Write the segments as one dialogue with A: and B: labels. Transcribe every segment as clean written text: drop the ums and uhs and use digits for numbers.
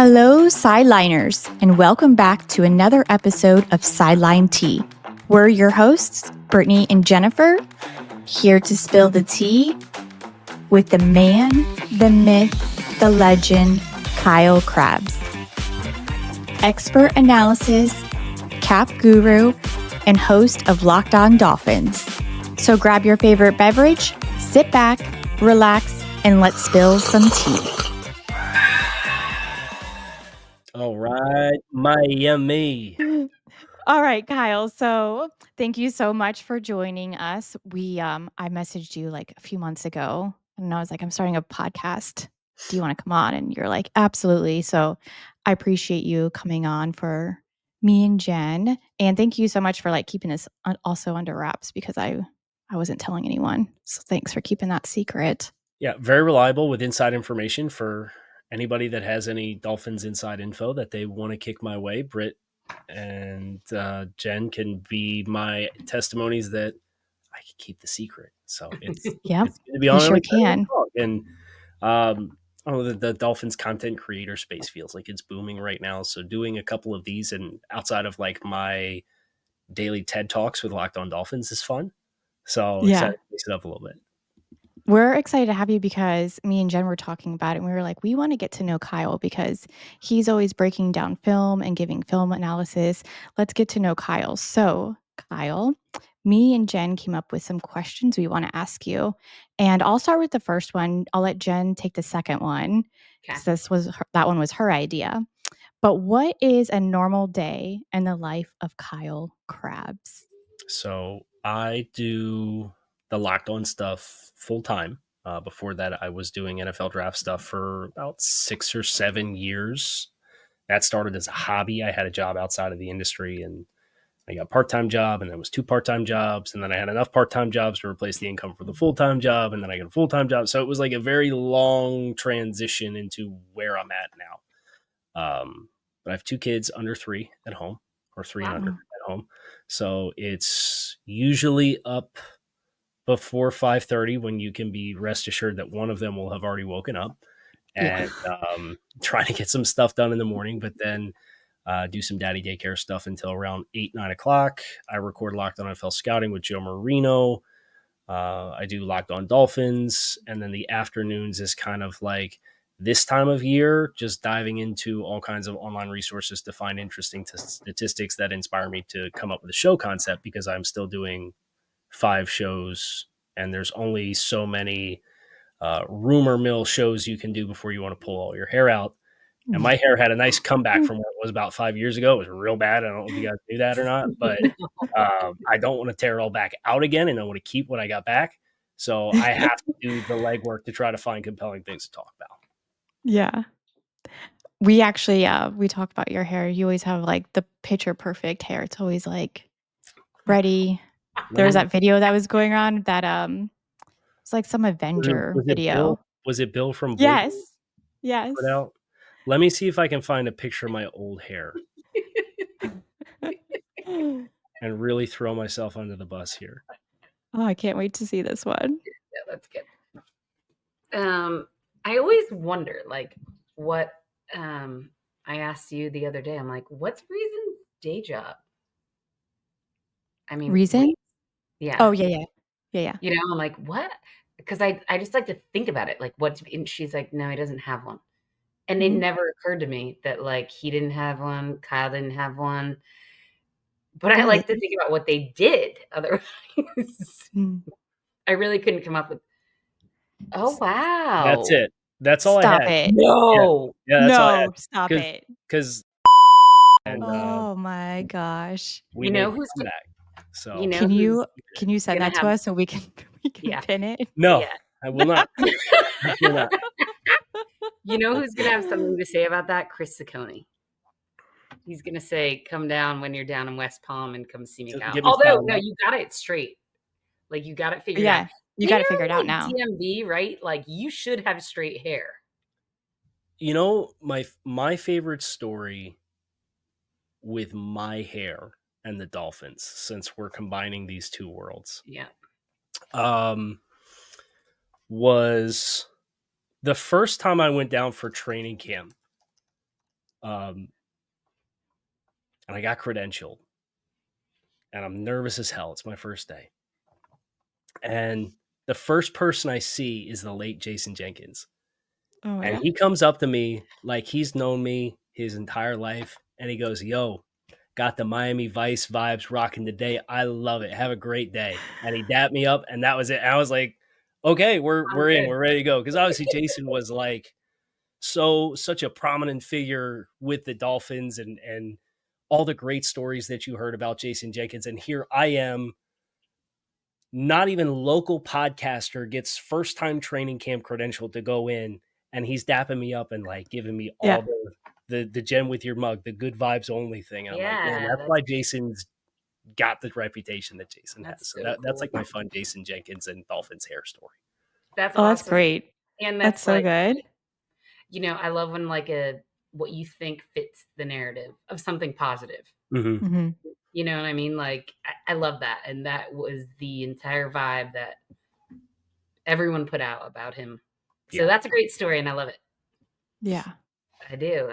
A: Hello, Sideliners, and welcome back to another episode of Sideline Tea. We're your hosts, Brittany and Jennifer, here to spill the tea with the man, the myth, the legend, Kyle Krabs. Expert analysis, cap guru, and host of Locked On Dolphins. So grab your favorite beverage, sit back, relax, and let's spill some tea.
B: All right, Miami.
A: All right, Kyle. So thank you so much for joining us. I messaged you like a few months ago and I was like, I'm starting a podcast. Do you want to come on? And you're like, absolutely. So I appreciate you coming on for me and Jen. And thank you so much for like keeping this also under wraps because I wasn't telling anyone. So thanks for keeping that secret.
B: Yeah, very reliable with inside information for anybody that has any Dolphins inside info that they want to kick my way. Britt and Jen can be my testimonies that I can keep the secret. So it's
A: Yeah,
B: it's going to be
A: you
B: on.
A: sure can.
B: And the Dolphins content creator space feels like it's booming right now. So doing a couple of these and outside of like my daily TED Talks with Locked On Dolphins is fun. So excited to mix it up a little bit.
A: We're excited to have you because me and Jen were talking about it and we were like, we want to get to know Kyle because he's always breaking down film and giving film analysis. Let's get to know Kyle. So, Kyle, me and Jen came up with some questions we want to ask you. And I'll start with the first one. I'll let Jen take the second one because that one was her idea. But what is a normal day in the life of Kyle Krabs?
B: So I do the Locked On stuff full time. Before that, I was doing NFL draft stuff for about 6 or 7 years. That started as a hobby. I had a job outside of the industry and I got a part-time job and then it was 2 part-time jobs. And then I had enough part-time jobs to replace the income for the full-time job. And then I got a full-time job. So it was like a very long transition into where I'm at now. But I have 2 kids under 3 at home or 3 and under at home. So it's usually up before 5:30 when you can be rest assured that one of them will have already woken up and trying to get some stuff done in the morning, but then do some daddy daycare stuff until around 8, 9 o'clock. I record Locked On NFL Scouting with Joe Marino. I do Locked On Dolphins. And then the afternoons is kind of like this time of year, just diving into all kinds of online resources to find interesting statistics that inspire me to come up with a show concept because I'm still doing 5 shows and there's only so many rumor mill shows you can do before you want to pull all your hair out. And my hair had a nice comeback from what it was about 5 years ago. It was real bad. I don't know if you guys knew that or not, but I don't want to tear it all back out again, and I want to keep what I got back. So I have to do the legwork to try to find compelling things to talk about.
A: Yeah. We actually, we talked about your hair. You always have like the picture perfect hair. It's always like ready. There was that video that was going on that it's like some Avenger video.
B: Was it Bill from
A: Yes. Yes.
B: Put out? Let me see if I can find a picture of my old hair and really throw myself under the bus here.
A: Oh, I can't wait to see this one.
C: Yeah, that's good. I always wonder, like, what I asked you the other day. I'm like, what's Reason's day job? I mean,
A: Reason?
C: Yeah.
A: Oh, yeah.
C: You know, I'm like, what? Because I just like to think about it. Like, and she's like, no, he doesn't have one. And it never occurred to me that, like, he didn't have one, Kyle didn't have one. But I like to think about what they did. Otherwise, I really couldn't come up with. Oh, wow.
B: That's it. That's all
A: Stop
B: I had.
A: it.
C: No.
B: Yeah, that's all I had.
A: Stop it.
B: Because
A: oh my gosh.
B: we know who's back. So
A: can you send that to us so we can pin it?
B: No, I will not. I will not.
C: You know who's gonna have something to say about that? Chris Ciccone. He's gonna say, "Come down when you're down in West Palm and come see me." Although, no, you got it straight. Like you got it figured out.
A: You got it figured out now.
C: DMV, right? Like you should have straight hair.
B: You know, my favorite story with my hair and the Dolphins, since we're combining these two worlds.
C: Yeah.
B: Was the first time I went down for training camp. And I got credentialed, and I'm nervous as hell. It's my first day. And the first person I see is the late Jason Jenkins.
A: Oh,
B: And
A: yeah.
B: he comes up to me like he's known me his entire life. And he goes, "Yo, got the Miami Vice vibes rocking today. I love it. Have a great day." And he dapped me up, and that was it. And I was like, okay, we're in.
C: good.
B: We're ready to go. Because obviously Jason was like such a prominent figure with the Dolphins and all the great stories that you heard about Jason Jenkins. And here I am, not even local podcaster, gets first time training camp credential to go in, and he's dapping me up and like giving me all the gem with your mug, the good vibes only thing. And I'm like, man, that's why Jason's got the reputation that Jason has. So that's like my fun Jason Jenkins and Dolphins hair story.
C: That's
A: Oh,
C: awesome.
A: that's great.
C: And
A: That's so
C: like,
A: good.
C: You know, I love when like what you think fits the narrative of something positive.
B: Mm-hmm.
A: Mm-hmm.
C: You know what I mean? Like, I love that. And that was the entire vibe that everyone put out about him. So that's a great story, and I love it.
A: Yeah.
C: I do.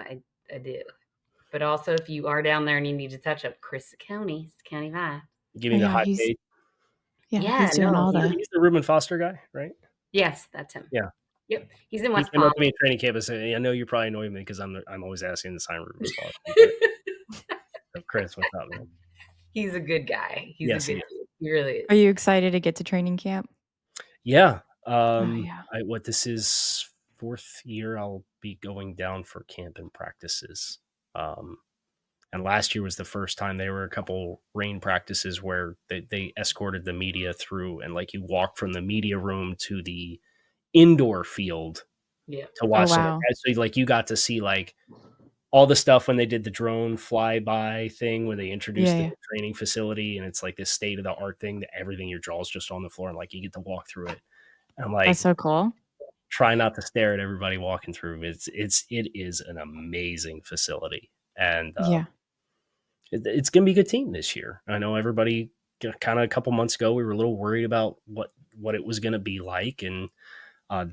C: I do. But also, if you are down there and you need to touch up, Chris County Vibe.
B: Give me the hot take.
A: Yeah, he's doing all the.
B: He's the Reuben Foster guy, right?
C: Yes, that's him.
B: Yeah.
C: Yep. He's in West
B: He came
C: Palm.
B: up to me in training camp and said, "I know you probably annoy me because I'm always asking to sign Reuben Foster." So Chris, what's up, man?
C: He's a good guy. He's
B: Yes,
C: a good dude. He really is.
A: Are you excited to get to training camp?
B: Yeah.
A: Yeah.
B: This is 4th year I'll be going down for camp and practices. And last year was the first time. There were a couple rain practices where they escorted the media through, and like you walk from the media room to the indoor field to watch.
A: Wow.
B: So like you got to see like all the stuff when they did the drone flyby thing, when they introduced the training facility, and it's like this state of the art thing that everything, your jaw's just on the floor, and like you get to walk through it. And I'm like,
A: that's so cool.
B: Try not to stare at everybody walking through. It is an amazing facility, and it's going to be a good team this year. I know everybody kind of a couple months ago, we were a little worried about what it was going to be like. And I'm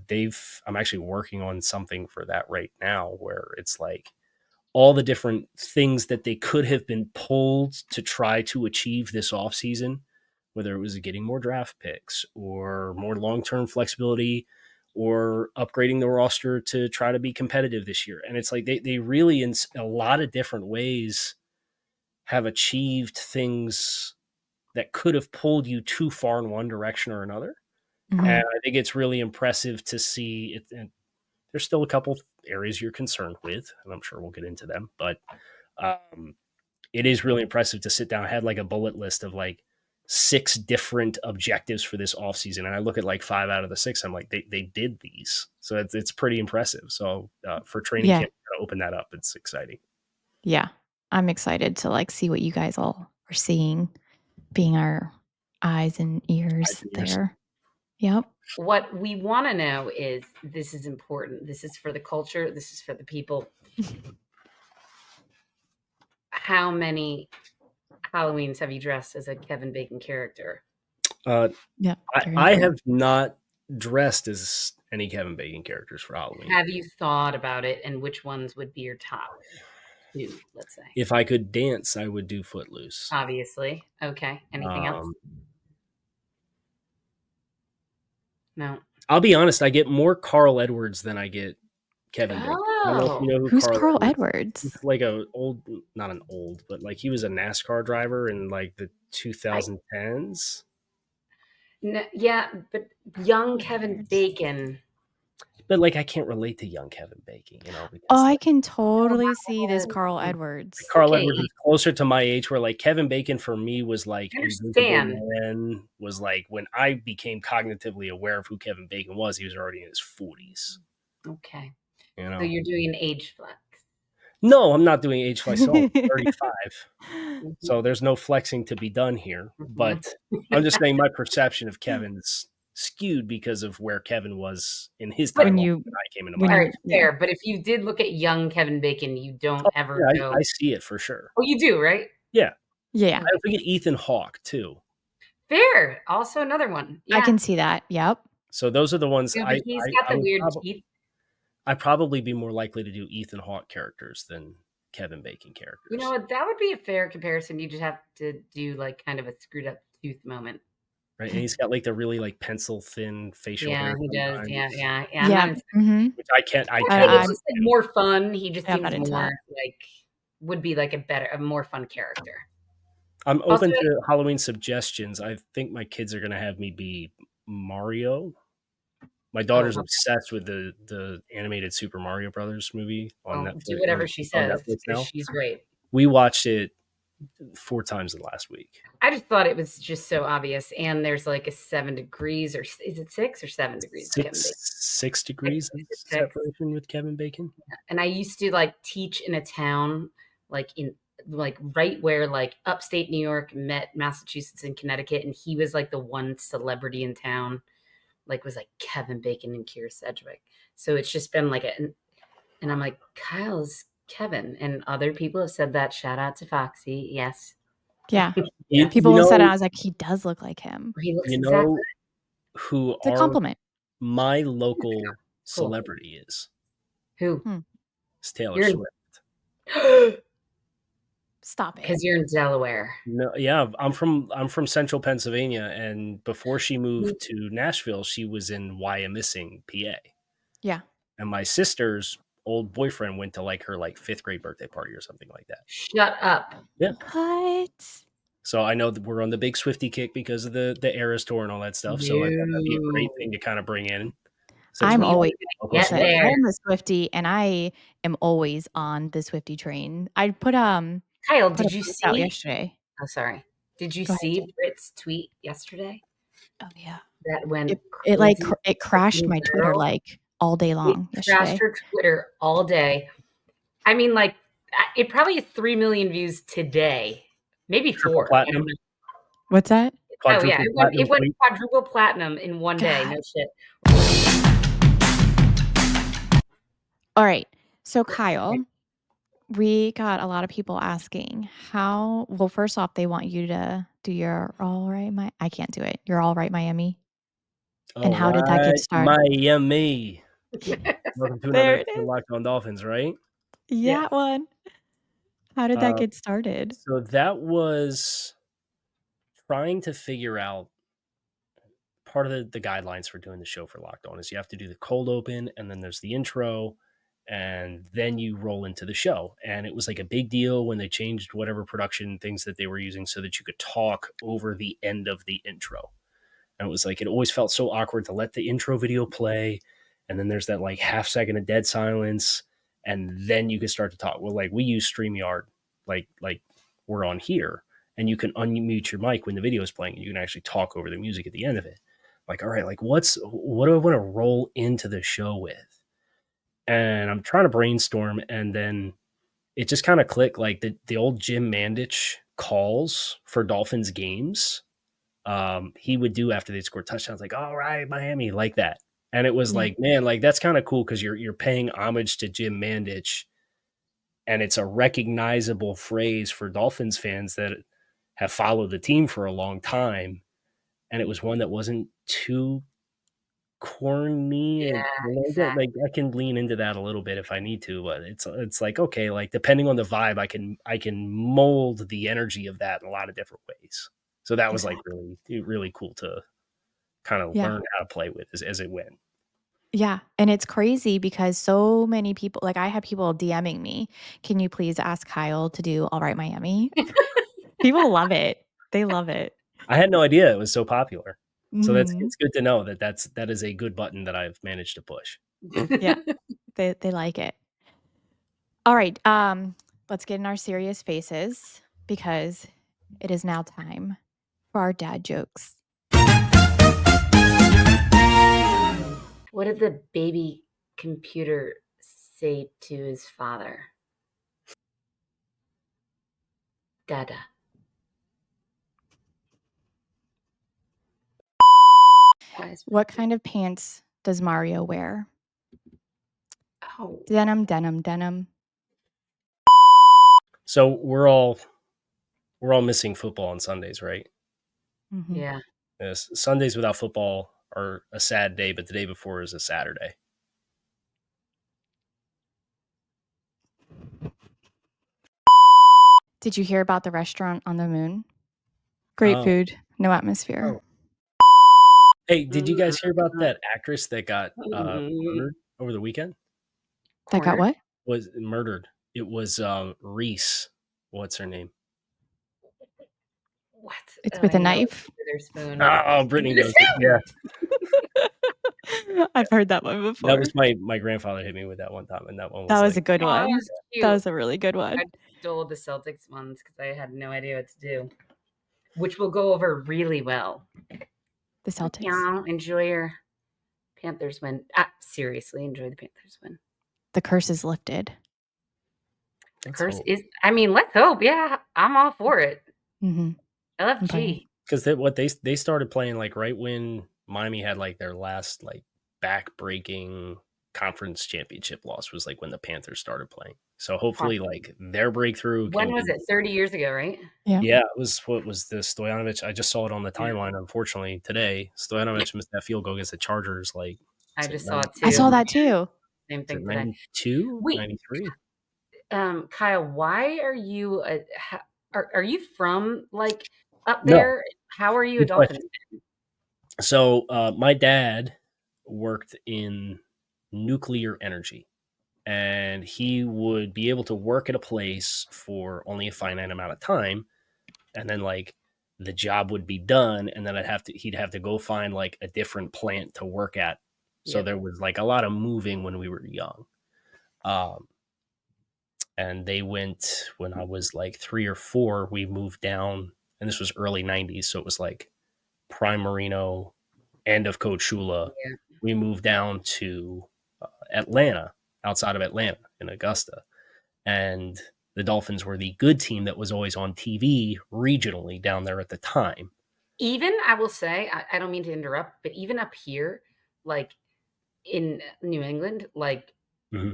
B: actually working on something for that right now, where it's like all the different things that they could have been pulled to try to achieve this offseason, whether it was getting more draft picks or more long-term flexibility or upgrading the roster to try to be competitive this year. And it's like they really, in a lot of different ways, have achieved things that could have pulled you too far in one direction or another.
A: Mm-hmm.
B: And I think it's really impressive to see it. And there's still a couple areas you're concerned with, and I'm sure we'll get into them, but it is really impressive to sit down. I had like a bullet list of like 6 different objectives for this offseason. And I look at like 5 out of the 6. I'm like, they did these. So it's pretty impressive. So for training camp to open that up, it's exciting.
A: Yeah. I'm excited to like see what you guys all are seeing, being our eyes and ears there. Yep.
C: What we want to know is, this is important. This is for the culture. This is for the people. How many Halloweens have you dressed as a Kevin Bacon character?
B: I have not dressed as any Kevin Bacon characters for Halloween.
C: Have you thought about it, and which ones would be your top 2, let's say?
B: If I could dance, I would do Footloose.
C: Obviously. Okay. Anything else? No.
B: I'll be honest, I get more Carl Edwards than I get Kevin Bacon.
C: Oh.
B: I don't know if you know who
A: Who's Carl Edwards?
B: He's like not an old, but like he was a NASCAR driver in like the 2010s.
C: No, yeah, but young Kevin Bacon.
B: But like I can't relate to young Kevin Bacon, you know.
A: I can totally see this Carl Edwards.
B: Carl Edwards is closer to my age, where like Kevin Bacon for me was like was like when I became cognitively aware of who Kevin Bacon was, he was already in his 40s.
C: Okay.
B: You know?
C: So you're doing an age flex.
B: No, I'm not doing age flex. I'm 35. So there's no flexing to be done here. But I'm just saying my perception of Kevin's skewed because of where Kevin was in his time when I came into my life.
C: All right, fair. But if you did look at young Kevin Bacon, you don't ever go.
B: I see it for sure.
C: Oh, you do, right?
B: Yeah.
A: Yeah.
B: I think Ethan Hawke too.
C: Fair. Also another one. Yeah.
A: I can see that. Yep.
B: So those are the ones
C: he's got the weird teeth.
B: I'd probably be more likely to do Ethan Hawke characters than Kevin Bacon characters.
C: You know what? That would be a fair comparison. You just have to do like kind of a screwed up tooth moment.
B: Right. And he's got like the really like pencil thin facial
C: Yeah,
B: hair.
C: he does.
B: sometimes,
C: Yeah.
A: Yeah.
B: Which I can't.
C: It's just like more fun. He just
A: I'm not
C: seems
A: into
C: more
A: that.
C: like would be like a more fun character.
B: I'm
C: Also,
B: open to Halloween suggestions. I think my kids are going to have me be Mario. My daughter's obsessed with the animated Super Mario Brothers movie on
C: well,
B: Netflix.
C: do whatever she
B: on
C: says
B: Netflix
C: because
B: now.
C: she's great.
B: We watched it 4 times in the last week.
C: I just thought it was just so obvious. And there's like a 7 degrees, or is it 6 or 7 degrees?
B: Six degrees of separation with Kevin Bacon.
C: And I used to like teach in a town like in like right where like upstate New York met Massachusetts and Connecticut, and he was like the one celebrity in town, like was like Kevin Bacon and Keira Sedgwick. So it's just been like and I'm like, Kyle's Kevin, and other people have said that. Shout out to Foxy. Yes.
A: Yeah.
C: Yes.
A: People said it. I was like, he does look like him.
C: He looks
B: You
C: exactly
B: know who
A: It's a compliment.
B: my local celebrity is?
C: Who?
B: It's Taylor Swift.
A: Stop it.
C: Because you're in Delaware.
B: No, yeah, I'm from Central Pennsylvania, and before she moved to Nashville, she was in Wyomissing, PA.
A: Yeah.
B: And my sister's old boyfriend went to like her like 5th grade birthday party or something like that.
C: Shut up.
B: Yeah.
A: What?
B: So I know that we're on the big Swiftie kick because of the Eras tour and all that stuff. So I thought that'd be a great thing to kind of bring in.
A: I'm always
B: there.
A: I am a Swiftie, and I am always on the Swiftie train. I put
C: Kyle, did you see
A: out yesterday?
C: Oh, sorry. Did you see Brit's tweet yesterday?
A: Oh yeah.
C: That went
A: it crashed my Twitter like all day long.
C: It crashed her Twitter all day. I mean, like it probably has 3 million views today, maybe 4.
B: Platinum.
A: What's that?
C: Oh yeah, it went quadruple platinum in one day. No shit.
A: All right. So Kyle, we got a lot of people asking well, first off, they want you to do your All Right I can't do it. Your All Right Miami. And how did that get started?
B: Miami. Welcome to another episode of Locked On Dolphins, right?
A: Yeah, one. How did that get started?
B: So that was trying to figure out part of the guidelines for doing the show for Locked On is you have to do the cold open, and then there's the intro, and then you roll into the show. And it was like a big deal when they changed whatever production things that they were using so that you could talk over the end of the intro. And it was like, it always felt so awkward to let the intro video play, and then there's that like half second of dead silence, and then you can start to talk. Well, like we use StreamYard, like we're on here, and you can unmute your mic when the video is playing, and you can actually talk over the music at the end of it. Like, all right, like what do I want to roll into the show with? And I'm trying to brainstorm, and then it just kind of clicked. Like the old Jim Mandich calls for Dolphins games, he would do after they scored touchdowns, like, all right, Miami, like that. And it was like, man, like that's kind of cool because you're paying homage to Jim Mandich, and it's a recognizable phrase for Dolphins fans that have followed the team for a long time. And it was one that wasn't too corny.
C: Exactly.
B: Like I can lean into that a little bit if I need to, but it's like, okay, like depending on the vibe, I can mold the energy of that in a lot of different ways. So that was like really cool to kind of learn how to play with as it went.
A: Yeah. And it's crazy because so many people, like I had people DMing me, can you please ask Kyle to do All Right Miami? People love it. They love it.
B: I had no idea it was so popular. So
A: Mm-hmm.
B: it's good to know that is a good button that I've managed to push.
A: Yeah. They like it. All right. Let's get in our serious faces because it is now time for our dad jokes.
C: What did the baby computer say to his father? Dada.
A: What kind of pants does Mario wear?
C: Oh.
A: Denim.
B: So we're all missing football on Sundays, right?
A: Mm-hmm.
C: Yeah.
B: Yes. Sundays without football are a sad day, but the day before is a Saturday.
A: Did you hear about the restaurant on the moon? Great food, no atmosphere.
C: Oh.
B: Hey, did you guys hear about that actress that got murdered over the weekend?
A: That got what?
B: Was murdered. It was Reese. What's her name?
C: What?
A: It's with a knife.
C: Spoon.
B: Oh, Brittany knows it. Yeah.
A: I've heard that one before.
B: That was my grandfather hit me with that one time, and that one was
A: That was
B: like,
A: a good
C: Oh,
A: one.
C: that's cute.
A: That was a really good one.
C: I stole the Celtics ones because I had no idea what to do, which will go over really well.
A: The Celtics.
C: Yeah, enjoy your Panthers win. Seriously, enjoy the Panthers win.
A: The curse is lifted.
C: The curse is, I mean, let's hope. Yeah, I'm all for it.
A: Mm-hmm.
C: LFG.
B: Because they started playing like right when Miami had like their last like back-breaking conference championship loss was like when the Panthers started playing. So hopefully like their breakthrough.
C: When was it? 30 years ago, right?
B: Yeah, it was what was the Stoyanovich? I just saw it on the timeline, unfortunately, today. Stoyanovich missed that field goal against the Chargers. Like
C: I just saw it too.
A: I saw that too.
C: Same thing today.
B: 92, 93.
C: Kyle, why are you are you from like up there? No. How are you a Dolphins fan?
B: So my dad worked in nuclear energy, and he would be able to work at a place for only a finite amount of time, and then like the job would be done, and then he'd have to go find like a different plant to work at. So there was like a lot of moving when we were young. And they went when I was like 3 or 4, we moved down, and this was early 90s. So it was like Prime Marino, end of Coach Shula. Yeah. We moved down to Atlanta, outside of Atlanta in Augusta. And the Dolphins were the good team that was always on TV regionally down there at the time.
C: Even, I will say, I don't mean to interrupt, but even up here, like in New England, like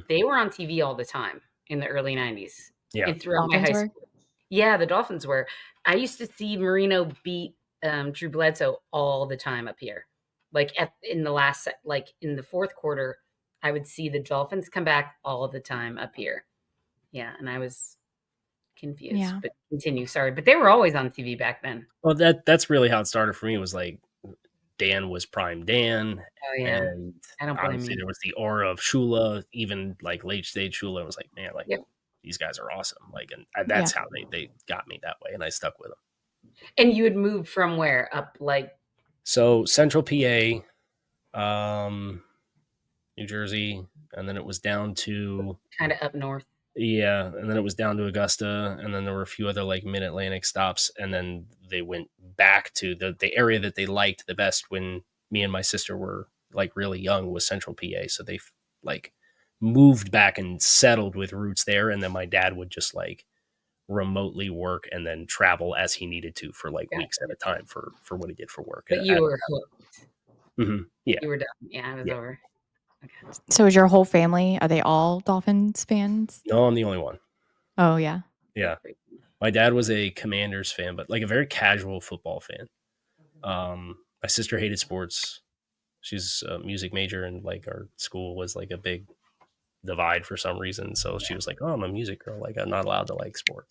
C: they were on TV all the time in the early 90s.
B: Yeah.
C: And throughout my high school. Yeah, the Dolphins were. I used to see Marino beat Drew Bledsoe all the time up here. Like in the fourth quarter, I would see the Dolphins come back all the time up here. Yeah, and I was confused, but continue. Sorry, but they were always on TV back then.
B: Well, that's really how it started for me. It was like Dan was Prime Dan.
C: Oh yeah,
B: and
C: I don't blame
B: obviously there was the aura of Shula, even like late stage Shula. Was like, man, like these guys are awesome. Like, and that's how they got me that way, and I stuck with them.
C: And you had moved from where up like?
B: So Central PA, New Jersey, and then it was down to
C: kind of up north.
B: Yeah, and then it was down to Augusta, and then there were a few other like mid-Atlantic stops, and then they went back to the area that they liked the best when me and my sister were like really young was Central PA. So they like moved back and settled with roots there, and then my dad would just like remotely work and then travel as he needed to for like weeks at a time for what he did for work.
C: But you were hooked.
B: Mm-hmm. Yeah,
C: you were done. Yeah, it was over.
A: Okay. So is your whole family, are they all Dolphins fans?
B: No, I'm the only one.
A: Oh, yeah.
B: Yeah. My dad was a Commanders fan, but like a very casual football fan. My sister hated sports. She's a music major, and like our school was like a big divide for some reason. So she was like, oh, I'm a music girl. Like I'm not allowed to like sports.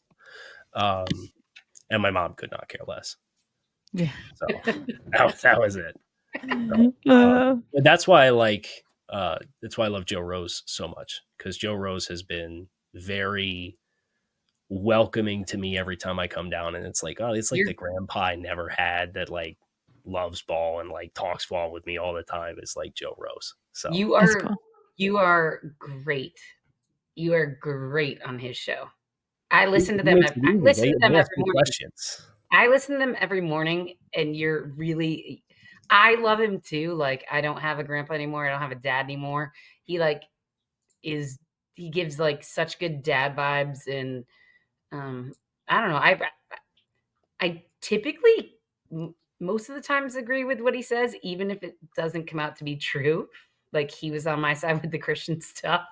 B: And my mom could not care less.
A: Yeah.
B: So that was it. So, that's why I like, that's why I love Joe Rose so much, because Joe Rose has been very welcoming to me every time I come down, and it's like, oh, it's like the grandpa I never had that like loves ball and like talks ball with me all the time. It's like Joe Rose. So
C: you are great. You are great on his show. I listen to them. I listen to them every morning. I listen to them every morning, and you're really. I love him too. Like I don't have a grandpa anymore. I don't have a dad anymore. He like he gives like such good dad vibes, and I don't know. I typically most of the times agree with what he says, even if it doesn't come out to be true. Like he was on my side with the Christian stuff.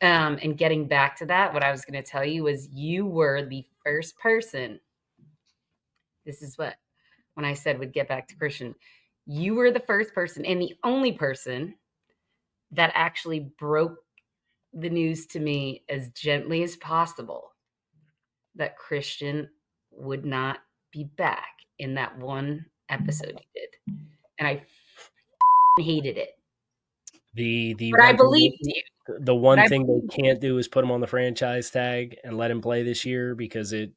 C: And getting back to that, what I was going to tell you was you were the first person. This is what, when I said would get back to Christian, you were the first person and the only person that actually broke the news to me as gently as possible that Christian would not be back in that one episode he did. And I hated it.
B: The
C: But I
B: one thing
C: believed you.
B: the one thing they can't do is put him on the franchise tag and let him play this year because it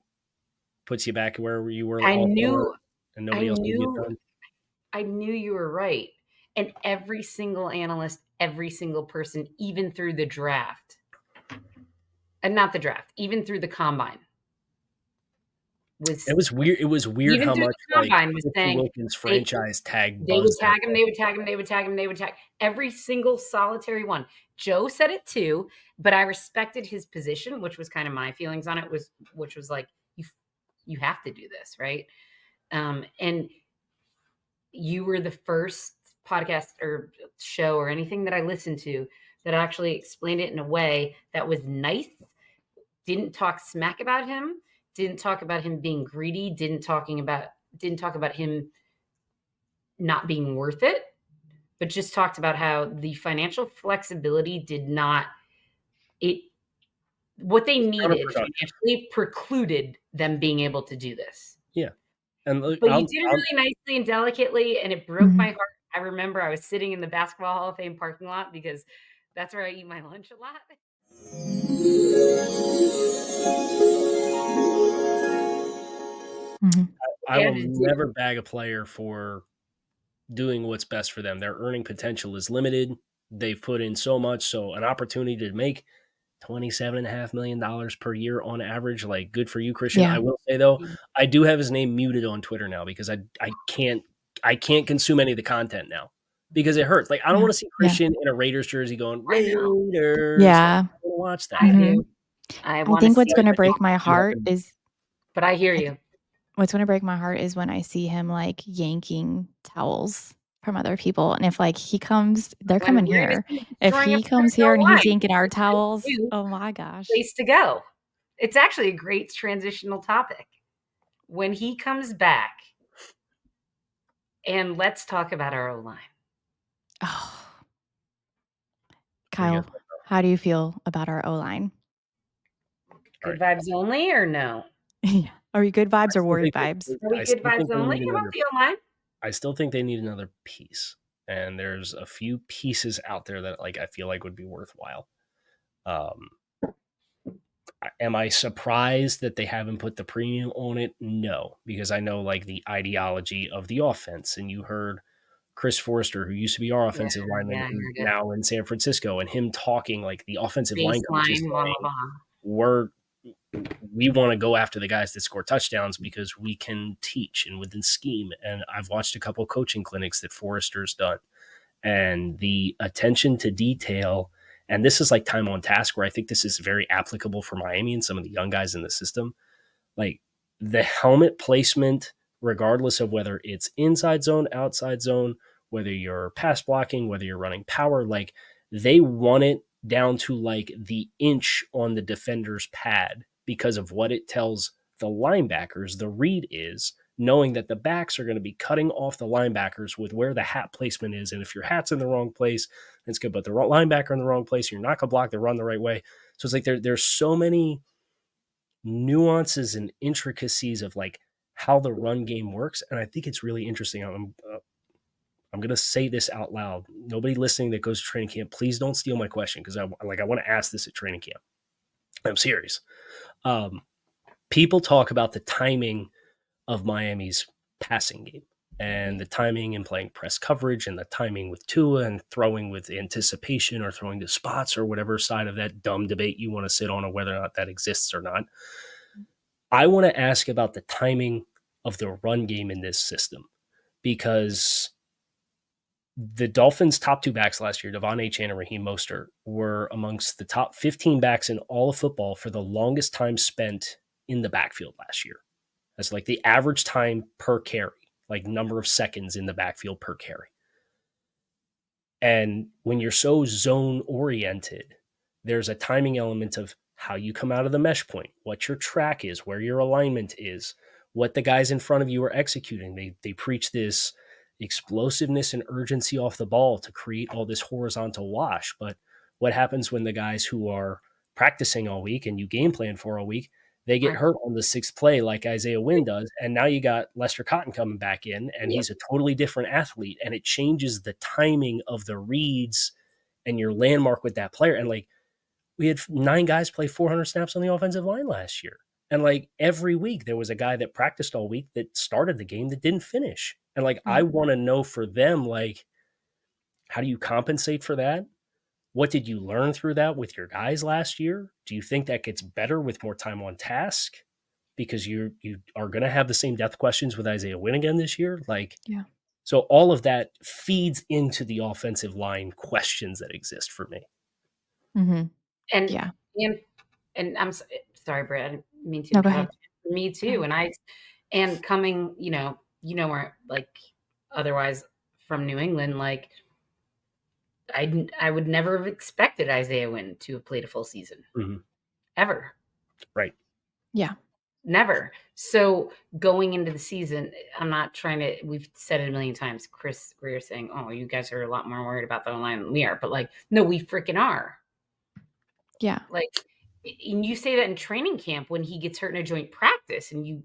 B: puts you back where you were all summer and nobody else will get done.
C: I knew you were right. And every single analyst, every single person, even through the draft, and not the draft, even through the combine,
B: It was weird. It was weird
C: even
B: how
C: through
B: much
C: the combine was
B: Christian
C: saying
B: Wilkins franchise tag
C: they would
B: buzzed.
C: tag him, they would tag him, they would tag him, they would tag every single solitary one. Joe said it too, but I respected his position, which was kind of my feelings on it, which was like, you have to do this, right? And you were the first podcast or show or anything that I listened to that actually explained it in a way that was nice, didn't talk smack about him, didn't talk about him being greedy, didn't talk about him not being worth it, but just talked about how the financial flexibility did not what they needed financially precluded them being able to do this.
B: Yeah. And
C: but you did it really nicely and delicately, and it broke my heart. I remember I was sitting in the Basketball Hall of Fame parking lot because that's where I eat my lunch a lot.
B: I will never bag a player for doing what's best for them. Their earning potential is limited. They've put in so much. So an opportunity to make $27.5 million per year on average, like good for you, Christian. Yeah. I will say though, I do have his name muted on Twitter now because I can't consume any of the content now because it hurts. Like I don't want to see Christian in a Raiders jersey going Raiders.
A: Yeah,
B: like, I don't watch that.
C: I do.
A: I think what's going to break my heart is.
C: But I hear you.
A: What's going to break my heart is when I see him like yanking towels from other people. And if like he comes, they're coming here. If he comes here and he's yanking our towels, oh my gosh.
C: Place to go. It's actually a great transitional topic. When he comes back, and let's talk about our O-line.
A: Oh. Kyle, how do you feel about our O-line?
C: Good vibes only or no?
A: Yeah. Are we good vibes or worried vibes?
C: Are we good vibes only about the O-line?
B: I still think they need another piece. And there's a few pieces out there that like I feel like would be worthwhile. Am I surprised that they haven't put the premium on it? No, because I know like the ideology of the offense. And you heard Chris Forrester, who used to be our offensive lineman, who's now in San Francisco, and him talking like the offensive line coaches we want to go after the guys that score touchdowns because we can teach and within scheme. And I've watched a couple of coaching clinics that Forrester's done, and the attention to detail. And this is like time on task where I think this is very applicable for Miami and some of the young guys in the system. Like the helmet placement, regardless of whether it's inside zone, outside zone, whether you're pass blocking, whether you're running power, like they want it down to like the inch on the defender's pad because of what it tells the linebackers. The read is knowing that the backs are going to be cutting off the linebackers with where the hat placement is. And if your hat's in the wrong place, it's good. But the linebacker in the wrong place, you're not going to block the run the right way. So it's like there's so many nuances and intricacies of like how the run game works. And I think it's really interesting. I'm going to say this out loud. Nobody listening that goes to training camp, please don't steal my question because I want to ask this at training camp. I'm serious. People talk about the timing of Miami's passing game and the timing in playing press coverage and the timing with Tua and throwing with anticipation or throwing to spots or whatever side of that dumb debate you want to sit on or whether or not that exists or not. I want to ask about the timing of the run game in this system because the Dolphins' top two backs last year, Devon Achane and Raheem Mostert, were amongst the top 15 backs in all of football for the longest time spent in the backfield last year. That's like the average time per carry, like number of seconds in the backfield per carry. And when you're so zone oriented, there's a timing element of how you come out of the mesh point, what your track is, where your alignment is, what the guys in front of you are executing. They preach this explosiveness and urgency off the ball to create all this horizontal wash. But what happens when the guys who are practicing all week and you game plan for all week, They get hurt on the 6th play like Isaiah Wynn does, and now you got Lester Cotton coming back in, and he's a totally different athlete, and it changes the timing of the reads and your landmark with that player. And like, we had 9 guys play 400 snaps on the offensive line last year. And like every week there was a guy that practiced all week that started the game that didn't finish. And like, I want to know for them, like, how do you compensate for that? What did you learn through that with your guys last year? Do you think that gets better with more time on task? Because you are going to have the same depth questions with Isaiah Wynn again this year. Like, so all of that feeds into the offensive line questions that exist for me.
C: And I'm sorry, Brad, I didn't mean to.
A: Go ahead.
C: Me too. And coming, where like otherwise from New England, like I would never have expected Isaiah Wynn to have played a full season ever.
B: Right.
A: Yeah.
C: Never. So going into the season, I'm not trying to, we've said it a million times, Chris Greer saying, oh, you guys are a lot more worried about the line than we are. But like, no, we freaking are.
A: Yeah.
C: Like, and you say that in training camp when he gets hurt in a joint practice and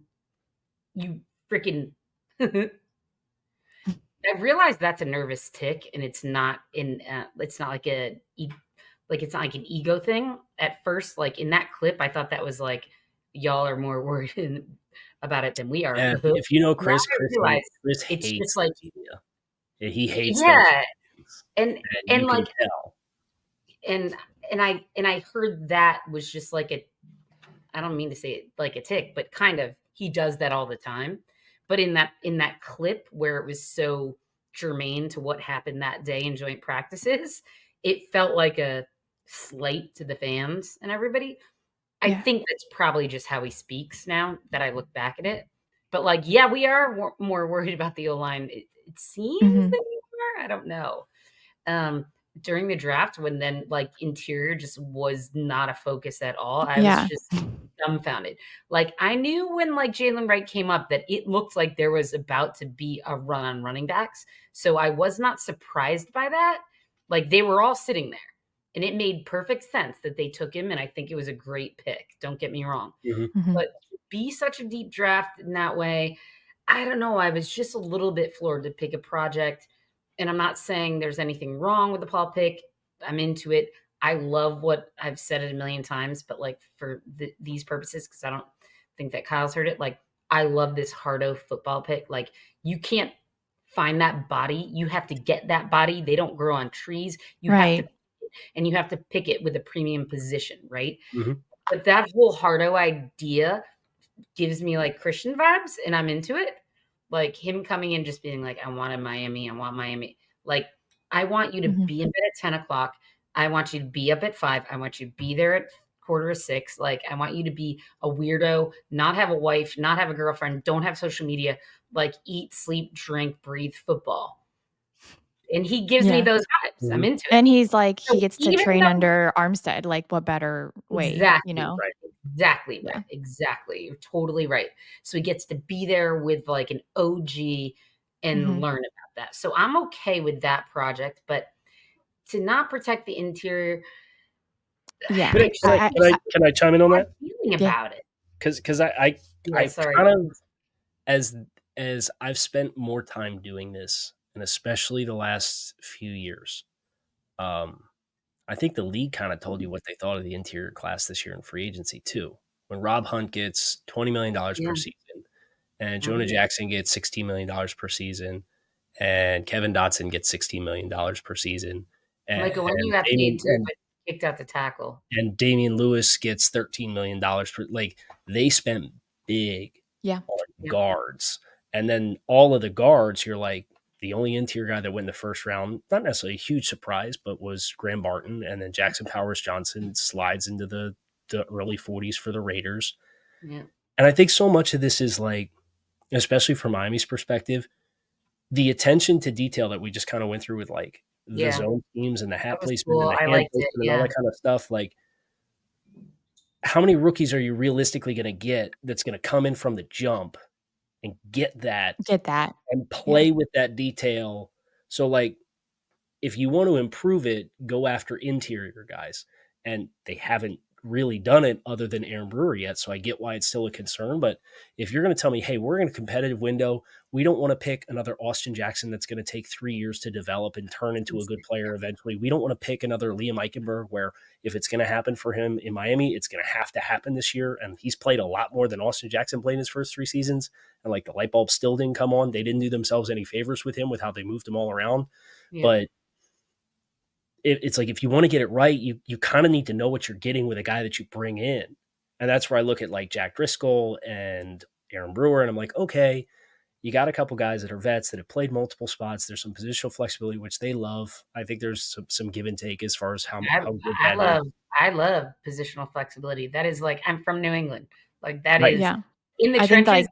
C: you freaking, I realize that's a nervous tick and it's not it's not like it's not like an ego thing at first. Like in that clip, I thought that was like, y'all are more worried about it than we are.
B: Yeah, if you know Chris
C: it's
B: hates
C: just like
B: he hates
C: and like
B: tell.
C: and I heard that was just like I don't mean to say it like a tick, but kind of he does that all the time. But in that clip where it was so germane to what happened that day in joint practices, it felt like a slight to the fans and everybody. I think that's probably just how he speaks now that I look back at it. But like, yeah, we are more worried about the O-line. It seems that we are. I don't know. During the draft, when then like interior just was not a focus at all, I was just dumbfounded. Like I knew when like Jalen Wright came up that it looked like there was about to be a run on running backs. So I was not surprised by that. Like they were all sitting there. And it made perfect sense that they took him, and I think it was a great pick. Don't get me wrong. But to be such a deep draft in that way, I don't know. I was just a little bit floored to pick a project. And I'm not saying there's anything wrong with the Paul pick. I'm into it. I love what I've said it a million times, but like for these purposes, because I don't think that Kyle's heard it, like I love this Hardo football pick. Like you can't find that body. You have to get that body. They don't grow on trees. You have to and you have to pick it with a premium position, right? But that whole Hardo idea gives me like Christian vibes, and I'm into it. Like him coming in just being like, I want Miami. Like, I want you to be in bed at 10 o'clock. I want you to be up at 5. I want you to be there at 5:45. Like, I want you to be a weirdo, not have a wife, not have a girlfriend, don't have social media, like eat, sleep, drink, breathe football. And he gives me those vibes. I'm into it.
A: And he's like, he gets to train under Armstead. Like, what better way,
C: exactly,
A: you know?
C: Right. Exactly. Right. Exactly. You're totally right. So he gets to be there with like an OG and learn about that. So I'm okay with that project, but to not protect the interior.
A: Yeah.
B: Can I chime in on that?
C: Feeling about it.
B: Because I kind of, as I've spent more time doing this, and especially the last few years, I think the league kind of told you what they thought of the interior class this year in free agency too. When Rob Hunt gets $20 million per season, and Jonah Jackson gets $16 million per season, and Kevin Dotson gets $16 million per season, and
C: like when you got paid too, but kicked out the tackle,
B: and Damian Lewis gets $13 million per. Like they spent big on guards, and then all of the guards, you're like, the only interior guy that went in the first round, not necessarily a huge surprise, but was Graham Barton. And then Jackson Powers Johnson slides into the early 40s for the Raiders.
C: Yeah.
B: And I think so much of this is like, especially from Miami's perspective, the attention to detail that we just kind of went through with like the zone teams and the hat placement and the hand placement and all that kind of stuff. Like, how many rookies are you realistically going to get that's going to come in from the jump and get that and play with that detail? So like, if you want to improve it, go after interior guys, and they haven't really done it other than Aaron Brewer yet. So I get why it's still a concern. But if you're going to tell me, hey, we're in a competitive window, we don't want to pick another Austin Jackson that's going to take 3 years to develop and turn into a good player eventually. We don't want to pick another Liam Eichenberg where if it's going to happen for him in Miami, it's going to have to happen this year. And he's played a lot more than Austin Jackson played in his first 3 seasons. And like the light bulb still didn't come on. They didn't do themselves any favors with him with how they moved him all around. Yeah. But it's like, if you want to get it right, you kind of need to know what you're getting with a guy that you bring in. And that's where I look at like Jack Driscoll and Aaron Brewer. And I'm like, okay, you got a couple guys that are vets that have played multiple spots. There's some positional flexibility, which they love. I think there's some give and take as far as how good that is.
C: I love positional flexibility. That is like, I'm from New England. Like that is in the trenches.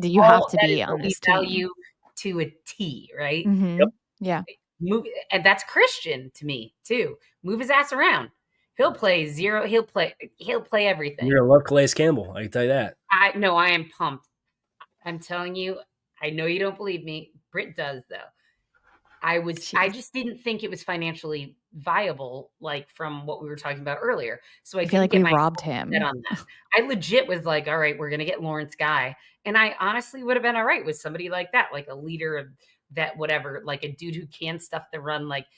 A: You have to be on this team.
C: Value to a T, right?
A: Mm-hmm.
B: Yep.
A: Yeah.
C: Move, and that's Christian to me too. Move his ass around. He'll play zero. He'll play everything.
B: You're gonna love Calais Campbell. I can tell you that.
C: I am pumped. I'm telling you. I know you don't believe me. Britt does though. I just didn't think it was financially viable, like from what we were talking about earlier. So I
A: feel like we robbed him
C: on that. I legit was like, all right, we're gonna get Lawrence Guy, and I honestly would have been all right with somebody like that, like a leader of that, whatever, like a dude who can stuff the run, like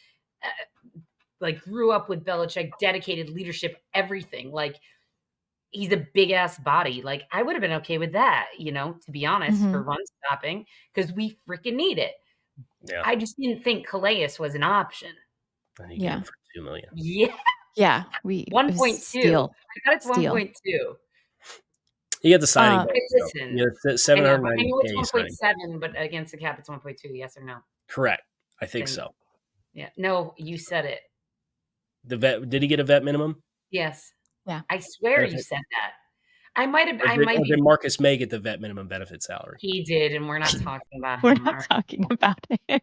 C: grew up with Belichick, dedicated leadership, everything. Like he's a big ass body. Like I would have been okay with that, to be honest, for run stopping because we freaking need it. Yeah. I just didn't think Calais was an option.
B: And you get him for $2 million.
C: Yeah.
A: Yeah.
C: 1.2. I got it's 1.2.
B: You get the signing.
C: Listen,
B: $790K.
C: I know it's 1.7, but against the cap, it's 1.2. Yes or no?
B: Correct. I think so.
C: Yeah. No, you said it.
B: The vet, did he get a vet minimum?
C: Yes.
A: Yeah.
C: I swear you said that. I might have.
B: Did Marcus May get the vet minimum benefit salary?
C: He did, and we're not talking about him.
A: We're not talking about him.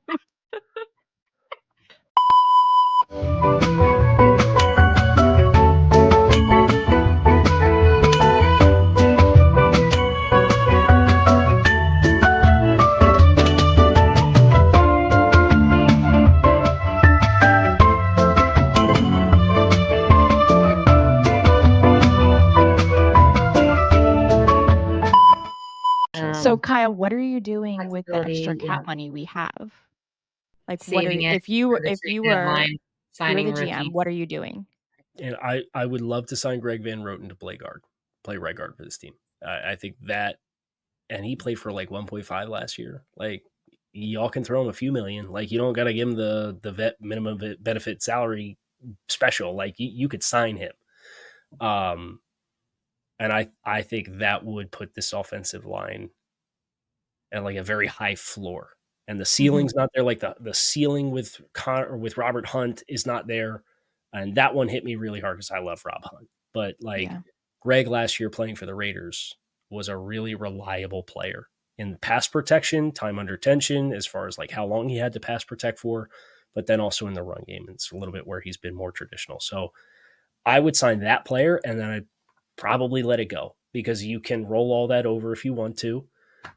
A: So Kyle, what are you doing with the extra cap money we have? Like,
C: saving
A: if you were the GM, what are you doing?
B: And I would love to sign Greg Van Roten to play right guard for this team. I think that, and he played for like 1.5 last year. Like y'all can throw him a few million. Like you don't got to give him the vet minimum benefit salary special. Like you could sign him. And I think that would put this offensive line at like a very high floor, and the ceiling's not there. Like the ceiling with Robert Hunt is not there. And that one hit me really hard because I love Rob Hunt, but Greg last year playing for the Raiders was a really reliable player in pass protection, time under tension, as far as like how long he had to pass protect for, but then also in the run game. It's a little bit where he's been more traditional. So I would sign that player, and then I'd probably let it go because you can roll all that over if you want to.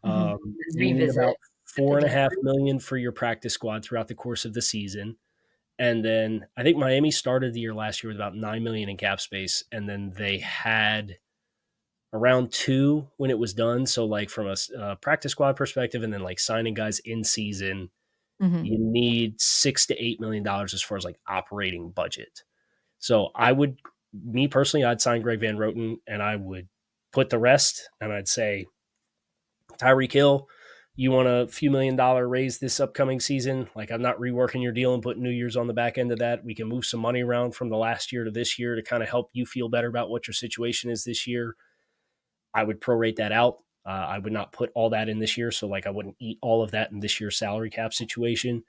B: You need about $4.5 million for your practice squad throughout the course of the season. And then I think Miami started the year last year with about $9 million in cap space. And then they had around $2 million when it was done. So like from a practice squad perspective, and then like signing guys in season, you need $6 to $8 million as far as like operating budget. So me personally, I'd sign Greg Van Roten, and I would put the rest, and I'd say, Tyreek Hill, you want a few $1 million raise this upcoming season? Like, I'm not reworking your deal and putting New Year's on the back end of that. We can move some money around from the last year to this year to kind of help you feel better about what your situation is this year. I would prorate that out. I would not put all that in this year. So like, I wouldn't eat all of that in this year's salary cap situation.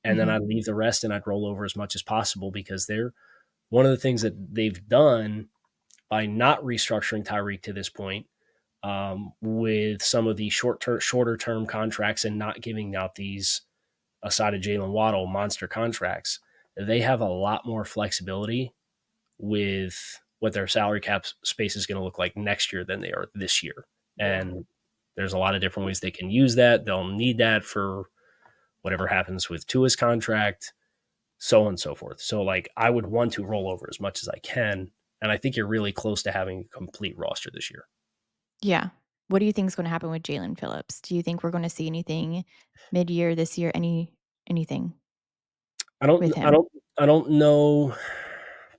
B: And then I'd leave the rest and I'd roll over as much as possible, because one of the things that they've done by not restructuring Tyreek to this point, with some of the shorter term contracts and not giving out these, aside of Jalen Waddle, monster contracts, they have a lot more flexibility with what their salary cap space is going to look like next year than they are this year. And there's a lot of different ways they can use that. They'll need that for whatever happens with Tua's contract, so on and so forth. So like, I would want to roll over as much as I can And I think you're really close to having a complete roster this year.
A: Yeah. What do you think is going to happen with Jalen Phillips? Do you think we're going to see anything mid-year this year? Anything
B: I don't
A: with
B: I
A: him?
B: don't I don't know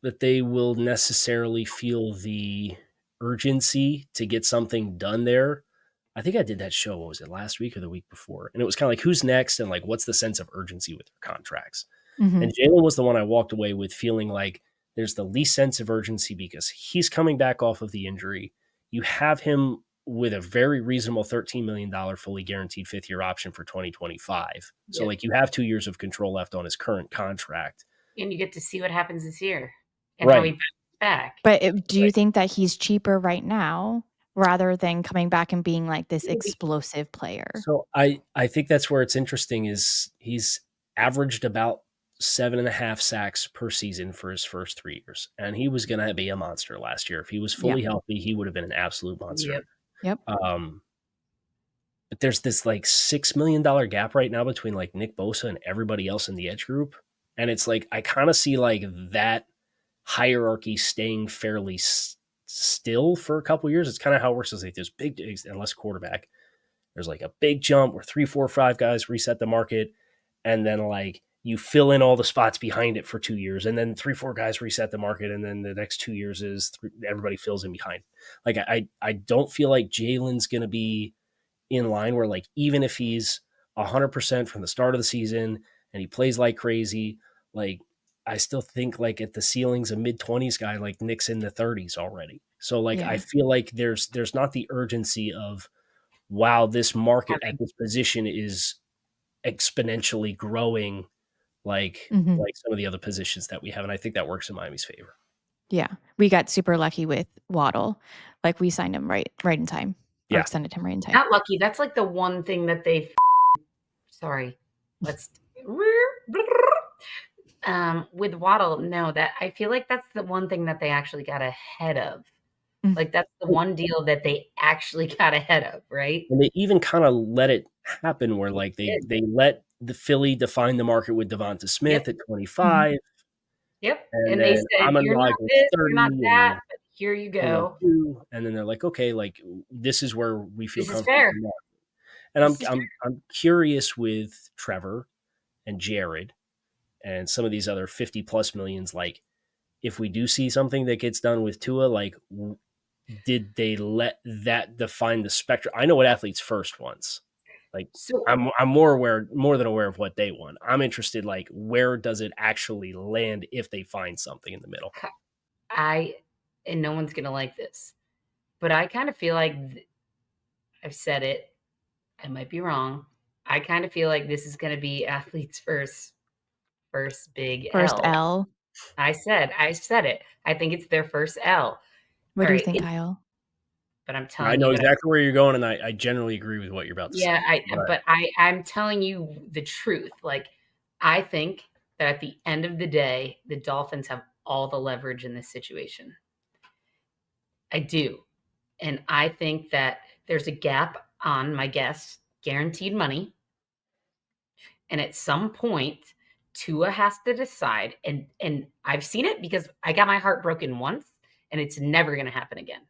B: that they will necessarily feel the urgency to get something done there. I think I did that show, what was it, last week or the week before? And it was kind of like, who's next? And like, what's the sense of urgency with their contracts?
A: Mm-hmm.
B: And Jalen was the one I walked away with feeling like there's the least sense of urgency because he's coming back off of the injury. You have him with a very reasonable $13 million fully guaranteed fifth-year option for 2025. So,
C: Yep.
B: like, you have 2 years of control left on his current contract.
C: And you get to see what happens this year and how he
B: Right.
C: bounces back.
A: But do you
B: Right.
A: think that he's cheaper right now rather than coming back and being like this
C: He will be.
A: explosive player?
B: So I think that's where it's interesting is he's averaged about 7.5 sacks per season for his first 3 years. And he was going to be a monster last year. If he was fully healthy, he would have been an absolute monster.
C: Yep.
B: But there's this like $6 million gap right now between like Nick Bosa and everybody else in the edge group. And it's like, I kind of see like that hierarchy staying fairly still for a couple years. It's kind of how it works. Is like there's big, unless quarterback, there's like a big jump where 3, 4, 5 guys reset the market. And then like you fill in all the spots behind it for 2 years. And then 3, 4 guys reset the market. And then the next 2 years is everybody fills in behind. Like I don't feel like Jalen's going to be in line where like even if he's 100% from the start of the season and he plays like crazy, like I still think like at the ceiling's a mid-20s guy, like Nick's in the 30s already. So like I feel like there's not the urgency of wow, this market at this position is exponentially growing like some of the other positions that we have. And I think that works in Miami's favor.
A: Yeah. We got super lucky with Waddle. Like we signed him right in time. Or
B: Yeah.
A: extended him right in time.
C: Not lucky. That's like the one thing that they sorry. Let's with Waddle, no, that I feel like that's the one thing that they actually got ahead of. Like that's the one deal that they actually got ahead of, right?
B: And they even kind of let it happen where like they let the Philly define the market with Devonta Smith at 25.
C: Yep.
B: And
C: they
B: then
C: said,
B: I'm
C: you're not
B: arriving
C: this,
B: 30
C: you're not that,
B: and
C: but here you go.
B: And then they're like, okay, like this is where we feel
C: This is
B: comfortable.
C: fair.
B: And I'm curious with Trevor and Jared and some of these other 50 plus millions, like if we do see something that gets done with Tua, like did they let that define the spectrum? I know what Athletes First wants. Like
C: So
B: I'm more than aware of what they want. I'm interested, like where does it actually land if they find something in the middle?
C: and no one's gonna like this, but I kind of feel like I've said it. I might be wrong. I kind of feel like this is gonna be Athletes first big
A: First
C: L.
A: L.
C: I said it. I think it's their first L.
A: What do you think, Kyle?
C: But I'm telling
B: I
C: you,
B: know exactly where you're going, and I generally agree with what you're about to say.
C: But I'm telling you the truth. Like, I think that at the end of the day, the Dolphins have all the leverage in this situation. I do. And I think that there's a gap on, my guess, guaranteed money. And at some point, Tua has to decide. And I've seen it because I got my heart broken once, and it's never going to happen again.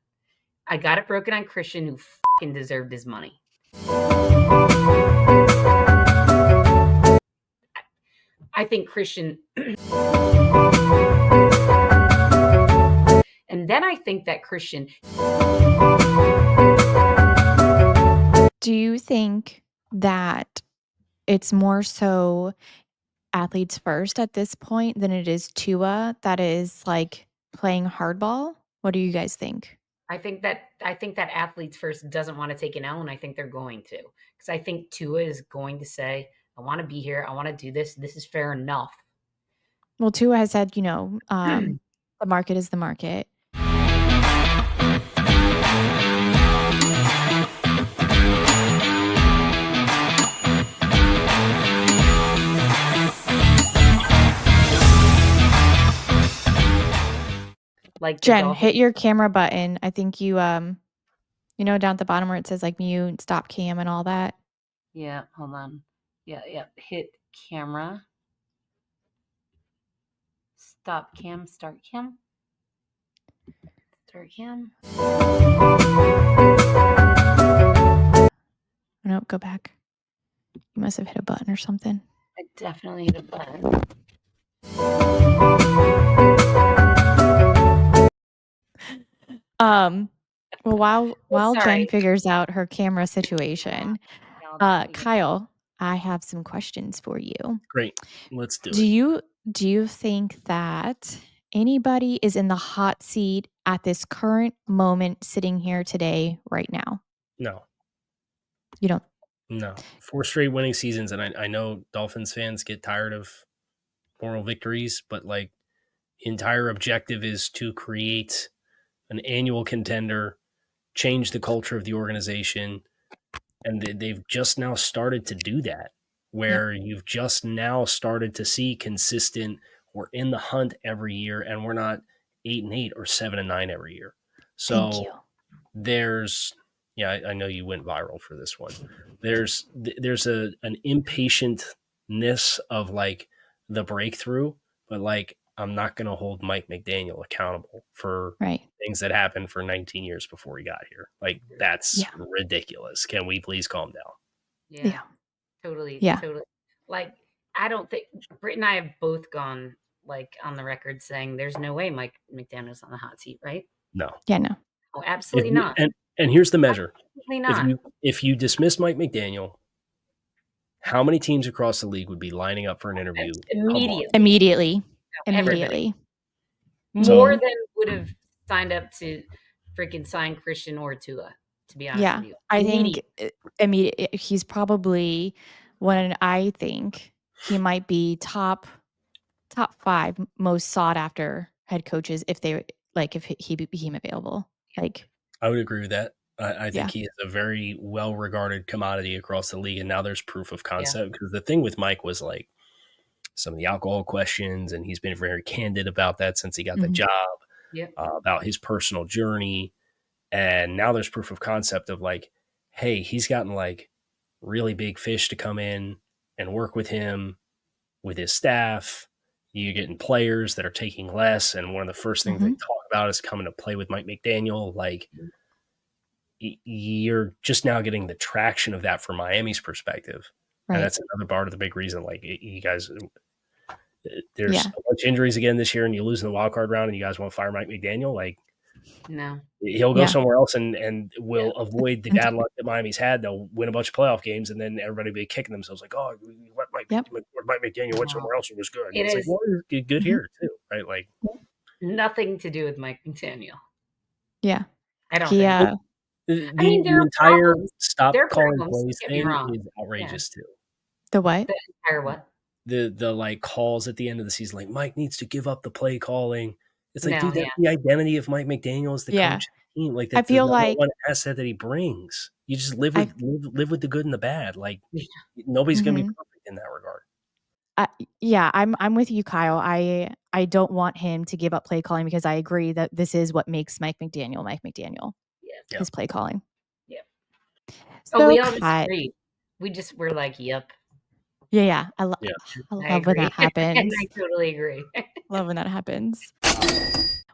C: I got it broken on Christian, who fucking deserved his money. I think Christian. And then I think that Christian.
A: Do you think that it's more so Athletes First at this point than it is Tua that is like playing hardball? What do you guys think?
C: I think that Athletes First doesn't want to take an L, and I think they're going to, because I think Tua is going to say, "I want to be here. I want to do this. This is fair enough."
A: Well, Tua has said, the market is the market.
C: Like
A: Jen, hit your camera button. I think you down at the bottom where it says like mute, stop cam and all that.
C: Yeah, hold on. Yeah. Hit camera. Stop cam, start cam. Sorry, Cam.
A: No, go back. You must have hit a button or something.
C: I definitely hit a button.
A: Well, while
C: sorry.
A: Jen figures out her camera situation, Kyle, I have some questions for you.
B: Great. Let's do it.
A: Do you think that anybody is in the hot seat at this current moment sitting here today right now?
B: No.
A: You don't?
B: No. 4 straight winning seasons, and I know Dolphins fans get tired of moral victories, but like entire objective is to create an annual contender, change the culture of the organization, and they've just now started to do that, where you've just now started to see consistent, we're in the hunt every year, and we're not 8-8 or 7-9 every year.
A: Thank
B: So
A: you.
B: there's, I know you went viral for this one. There's an impatientness of like the breakthrough, but like I'm not going to hold Mike McDaniel accountable for things that happened for 19 years before he got here. Like that's ridiculous. Can we please calm down?
C: Yeah. Totally.
A: Yeah.
C: Totally. Like, I don't think Britt and I have both gone like on the record saying there's no way Mike McDaniel's on the hot seat, right?
B: No.
A: Yeah, no.
C: Oh, absolutely not.
B: And here's the measure.
C: Absolutely not.
B: If you dismiss Mike McDaniel, how many teams across the league would be lining up for an interview?
A: Immediately.
C: No,
A: Immediately.
C: More than would have signed up to freaking sign Christian or Tua, to be honest with you.
A: I think he's probably I think he might be top 5 most sought after head coaches if he became available. Like,
B: I would agree with that. I think he is a very well-regarded commodity across the league, and now there's proof of concept. Because the thing with Mike was like some of the alcohol questions, and he's been very candid about that since he got the job, about his personal journey. And now there's proof of concept of like, hey, he's gotten like really big fish to come in and work with him, with his staff. You're getting players that are taking less. And one of the first things they talk about is coming to play with Mike McDaniel. Like, you're just now getting the traction of that from Miami's perspective. Right. And that's another part of the big reason. Like, you guys, there's a bunch of injuries again this year, and you lose in the wild card round, and you guys want to fire Mike McDaniel. Like,
C: no,
B: he'll go somewhere else and will avoid the bad luck that Miami's had. They'll win a bunch of playoff games, and then everybody will be kicking themselves like, oh, Mike McDaniel went somewhere else and was good. It's like, well, you're good here too, right? Like,
C: nothing to do with Mike McDaniel.
A: Yeah,
C: I don't think.
B: The entire stop calling plays thing is outrageous too.
A: The what?
C: The entire what?
B: The like calls at the end of the season, like Mike needs to give up the play calling. It's like, dude, that's the identity of Mike McDaniel is the coach of the team. Like, that's the number one asset that he brings. You just live with the good and the bad. Like, nobody's gonna be perfect in that regard.
A: I'm with you, Kyle. I don't want him to give up play calling because I agree that this is what makes Mike McDaniel. His play calling.
C: Yeah.
A: So
C: we all disagreed. We're like, yep.
A: Yeah. I love when that happens.
C: I totally agree.
A: Love when that happens.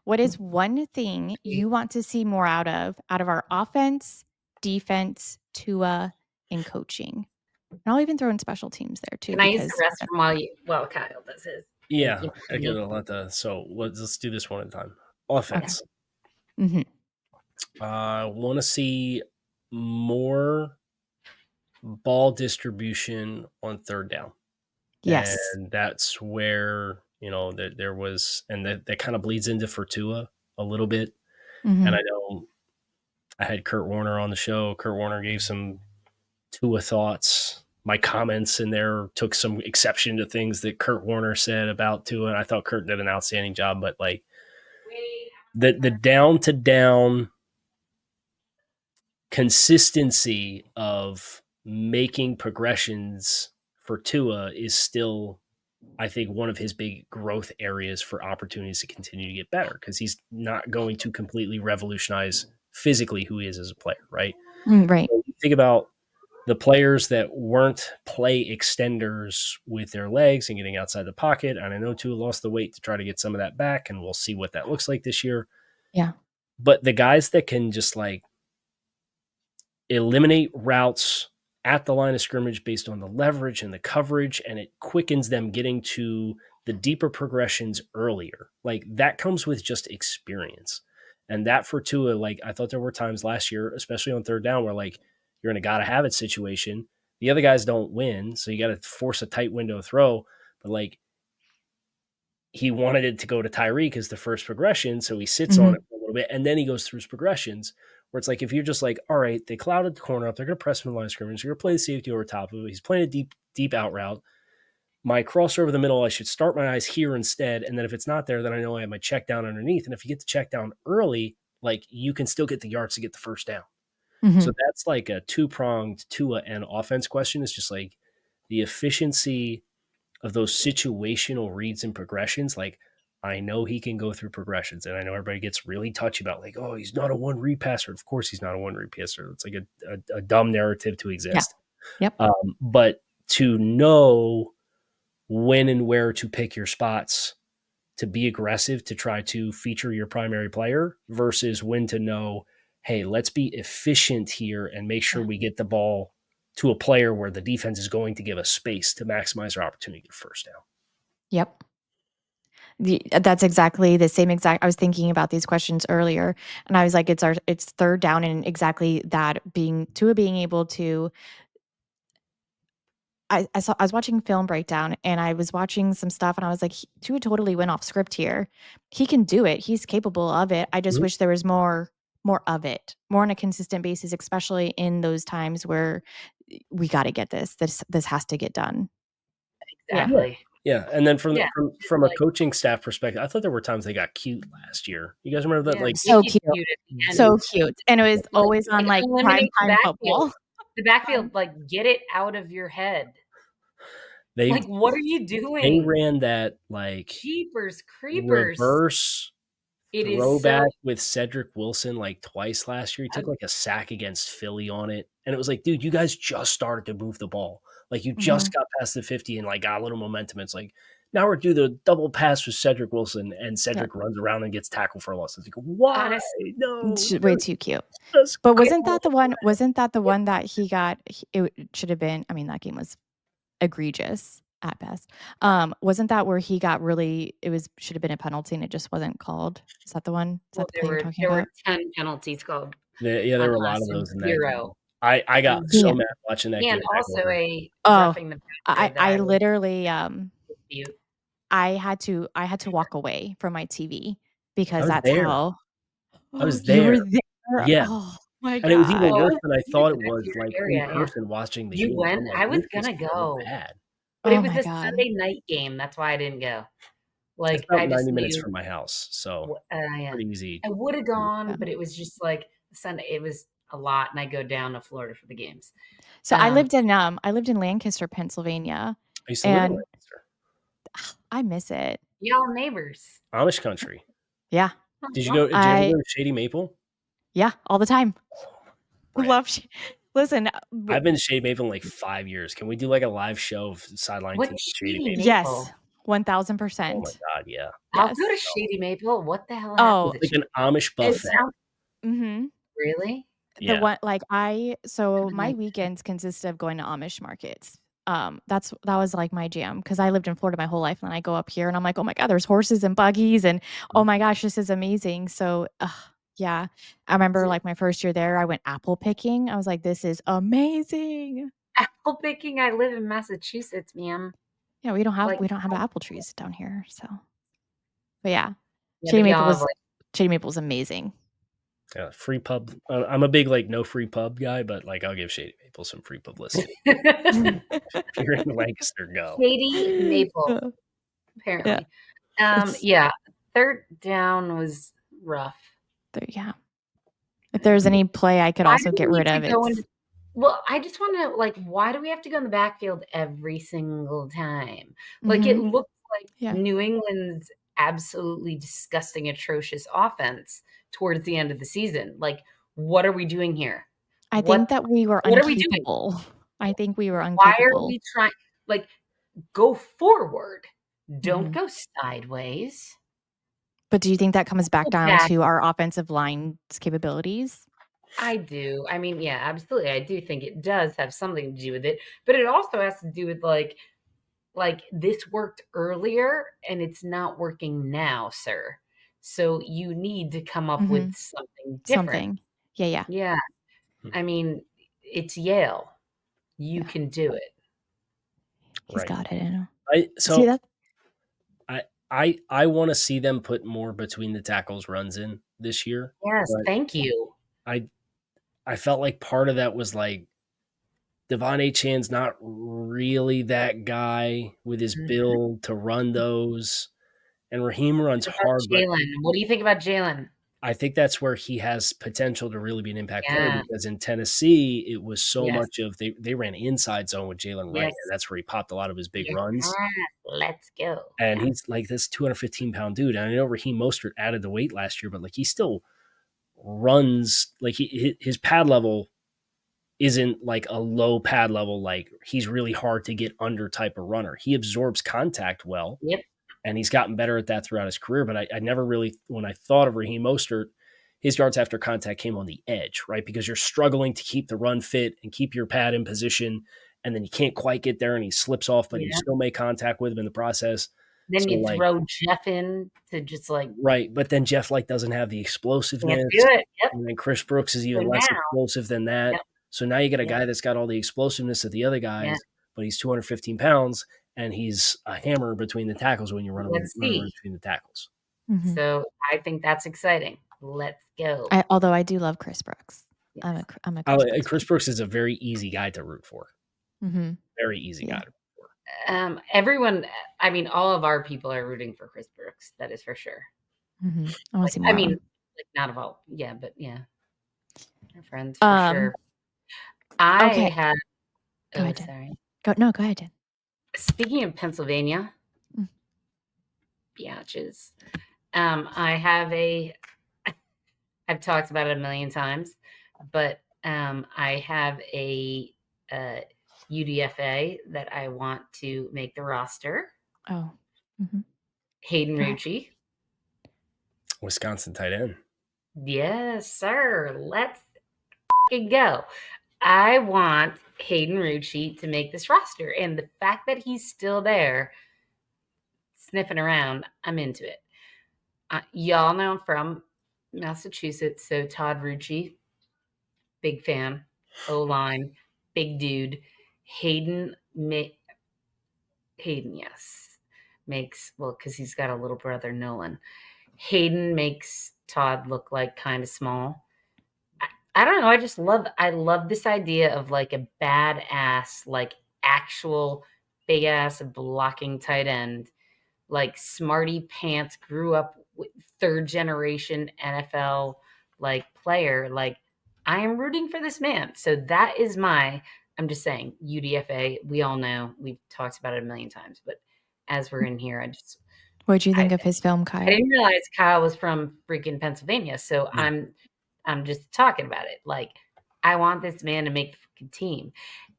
A: What is one thing you want to see more out of our offense, defense, Tua, and coaching? And I'll even throw in special teams there too.
C: Can I use the restroom while Kyle does his?
B: Yeah, I get a lot. So let's do this one at a time. Offense.
A: Okay.
B: I want to see more ball distribution on third down.
A: Yes.
B: And that's where, there was, and that kind of bleeds into for Tua a little bit. And I know I had Kurt Warner on the show. Kurt Warner gave some Tua thoughts. My comments in there took some exception to things that Kurt Warner said about Tua. And I thought Kurt did an outstanding job, but like the down to down consistency of making progressions for Tua is still, I think, one of his big growth areas for opportunities to continue to get better, because he's not going to completely revolutionize physically who he is as a player, right?
A: Right.
B: So you think about the players that weren't play extenders with their legs and getting outside the pocket, and I know Tua lost the weight to try to get some of that back, and we'll see what that looks like this year.
A: Yeah.
B: But the guys that can just like eliminate routes at the line of scrimmage based on the leverage and the coverage, and it quickens them getting to the deeper progressions earlier. Like that comes with just experience. And that for Tua, like I thought there were times last year, especially on third down, where like you're in a gotta have it situation. The other guys don't win, so you got to force a tight window throw. But like he wanted it to go to Tyreek as the first progression, so he sits on it for a little bit, and then he goes through his progressions. Where it's like if you're just like, all right, they clouded the corner up, they're going to press him in the line of scrimmage, they're going to play the safety over top of it. He's playing a deep out route. My crosser over the middle, I should start my eyes here instead, and then if it's not there, then I know I have my check down underneath. And if you get the check down early, like you can still get the yards to get the first down. So that's like a two-pronged Tua and offense question. It's just like the efficiency of those situational reads and progressions. Like I know he can go through progressions, and I know everybody gets really touchy about like, oh, he's not a one read passer. Of course he's not a one read passer. It's like a dumb narrative to exist.
A: Yeah. Yep.
B: But to know when and where to pick your spots to be aggressive to try to feature your primary player versus when to know, hey, let's be efficient here and make sure we get the ball to a player where the defense is going to give us space to maximize our opportunity to get first down.
A: Yep. That's exactly the same exact. I was thinking about these questions earlier, and I was like, it's third down, and exactly that being able to. I was watching film breakdown, and I was watching some stuff, and I was like, Tua totally went off script here. He can do it. He's capable of it. I just wish there was more of it, more on a consistent basis, especially in those times where we got to get this. This has to get done.
C: Exactly.
B: Yeah, and then from a coaching staff perspective, I thought there were times they got cute last year. You guys remember that? Like
A: so cute, so cute, and it was always on like prime time football.
C: The backfield, like get it out of your head. Like what are you doing?
B: They ran that like
C: Jeepers creepers
B: reverse throwback with Cedric Wilson like twice last year. He took like a sack against Philly on it, and it was like, dude, you guys just started to move the ball. Like you just got past the 50 and like got a little momentum. It's like now we're doing the double pass with Cedric Wilson, and Cedric runs around and gets tackled for a loss. It's like, why?
C: Honestly,
B: no,
A: it's way too cute. But wasn't that the one? Wasn't that the one that he got? It should have been. I mean, that game was egregious at best. Wasn't that where he got really? Should have been a penalty, and it just wasn't called. Is that the one? Is that the play you're talking about?
C: There were 10 penalties called.
B: Yeah, there were a lot of those in that game. I got so mad watching that game.
C: And also roughing the passer.
A: I literally I had to walk away from my TV because that's how
B: I was there.
A: You were there.
B: Yeah.
A: Oh my God.
B: And it was even worse than I thought it was. Like in person watching the game.
C: You went?
B: Like,
C: I was gonna go.
B: Bad.
C: But it was the Sunday night game. That's why I didn't go. Like
B: it's about 90 minutes from my house, so pretty easy.
C: I would have gone, but it was just like Sunday. It was a lot, and I go down to Florida for the games.
A: So I lived in Lancaster, Pennsylvania.
B: I used to live in Lancaster.
A: I miss it.
C: Y'all neighbors.
B: Amish country.
A: Yeah.
B: Did you ever go to Shady Maple?
A: Yeah, all the time. Love. Listen,
B: I've been to Shady Maple in like 5 years. Can we do like a live show of sideline team Shady Maple?
A: Yes, 1,000%.
B: Oh my God, yeah.
C: I'll go to Shady Maple. What the hell?
B: Oh, like an Amish buffet.
C: Really?
A: The one like my weekends consist of going to Amish markets. That was like my jam because I lived in Florida my whole life, and then I go up here and I'm like, oh my God, there's horses and buggies, and oh my gosh, this is amazing. So yeah, I remember like my first year there, I went apple picking. I was like, this is amazing.
C: Apple picking. I live in Massachusetts, ma'am.
A: Yeah, we don't have apple trees down here. So, but yeah, Shady Maple was amazing.
B: Yeah, free pub. I'm a big like no free pub guy, but like I'll give Shady Maple some free publicity. If you're in Lancaster, go.
C: Shady Maple. Apparently, yeah. Third down was rough.
A: Yeah. If there's any play I could also get rid of it.
C: Well, I just want to like, why do we have to go in the backfield every single time? Like it looks like New England's absolutely disgusting, atrocious offense towards the end of the season. Like, what are we doing here?
A: I think that we were uncapable. I think we were uncapable.
C: Why are we trying? Like, go forward. Don't go sideways.
A: But do you think that comes back down
C: Back.
A: to our offensive line's capabilities?
C: I do. I mean, yeah, absolutely. I do think it does have something to do with it, but it also has to do with like this worked earlier and it's not working now, sir. So you need to come up with something different.
A: Something. Yeah.
C: Yeah. I mean, it's Yale. You
A: Yeah.
C: can do it.
A: He's
B: Right.
A: got it in him.
B: So
A: See that?
B: I want to see them put more between the tackles runs in this year.
C: Yes,
B: But
C: thank you.
B: I felt like part of that was like Devon Achan's not really that guy with his build to run those. And Raheem runs
C: What about
B: hard, but
C: Jalen? What do you think about Jalen?
B: I think that's where he has potential to really be an impact player
C: Yeah.
B: because in Tennessee, it was so
C: Yes.
B: much of they ran inside zone with Jalen Wright,
C: Yes.
B: and that's where he popped a lot of his big
C: Yes.
B: runs.
C: Let's go.
B: And he's like this 215-pound dude. And I know Raheem Mostert added the weight last year, but like he still runs like his pad level isn't like a low pad level. Like he's really hard to get under type of runner. He absorbs contact well.
C: Yep.
B: And he's gotten better at that throughout his career. But I never really, when I thought of Raheem Mostert, his yards after contact came on the edge, right? Because you're struggling to keep the run fit and keep your pad in position. And then you can't quite get there and he slips off, but you still make contact with him in the process.
C: Then
B: So
C: you
B: like,
C: throw Jeff in to just like
B: right. But then Jeff like doesn't have the explosiveness.
C: can't do it. Yep.
B: And then Chris Brooks is even
C: So
B: less
C: now,
B: explosive than that.
C: Yep.
B: So now you get a
C: Yep.
B: guy that's got all the explosiveness of the other guys, but he's 215 pounds and he's a hammer between the tackles when you run between the tackles.
C: So I think that's exciting. Let's go.
A: Although I do love Chris Brooks.
C: Yes.
A: I'm a
B: Chris Brooks is a very easy guy to root for. Very easy guy to root for.
C: Everyone, I mean, all of our people are rooting for Chris Brooks. That is for sure.
A: I want to see more.
C: I mean, like not of all, yeah, but yeah, our friends for sure.
A: Okay.
C: Go ahead, sorry.
A: Go ahead, Jen.
C: Speaking of Pennsylvania, biatches, I've talked about it a million times, but I have a UDFA that I want to make the roster.
A: Oh.
C: Hayden Rucci.
B: Wisconsin tight end.
C: Yes, sir. Let's go. I want Hayden Rucci to make this roster. And the fact that he's still there sniffing around, I'm into it. Y'all know I'm from Massachusetts, so Todd Rucci, big fan. O-line, big dude. Hayden, yes, makes, well, because he's got a little brother, Nolan. Hayden makes Todd look like kind of small. I don't know. I love this idea of like a badass, like actual big ass blocking tight end, like smarty pants, grew up with third generation NFL like player. Like I am rooting for this man. So that is I'm just saying UDFA. We all know we've talked about it a million times, but as we're in here,
A: What'd you think of his film, Kyle?
C: I didn't realize Kyle was from freaking Pennsylvania. So yeah. I'm just talking about it. Like, I want this man to make the fucking team.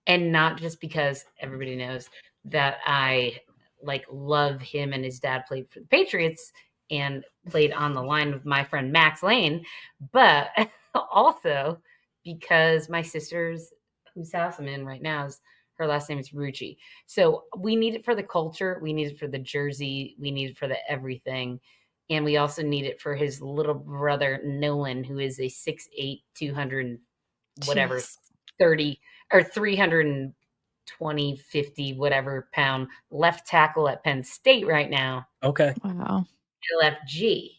C: And not just because everybody knows that I like love him and his dad played for the Patriots and played on the line with my friend Max Lane, but also because my sister's, whose house I'm in right now, her last name is Rucci. So we need it for the culture. We need it for the jersey. We need it for the everything. And we also need it for his little brother, Nolan, who is a 6'8", 200, whatever, 30 or 320, 50, whatever pound left tackle at Penn State right now.
B: Okay.
A: Wow.
C: LFG.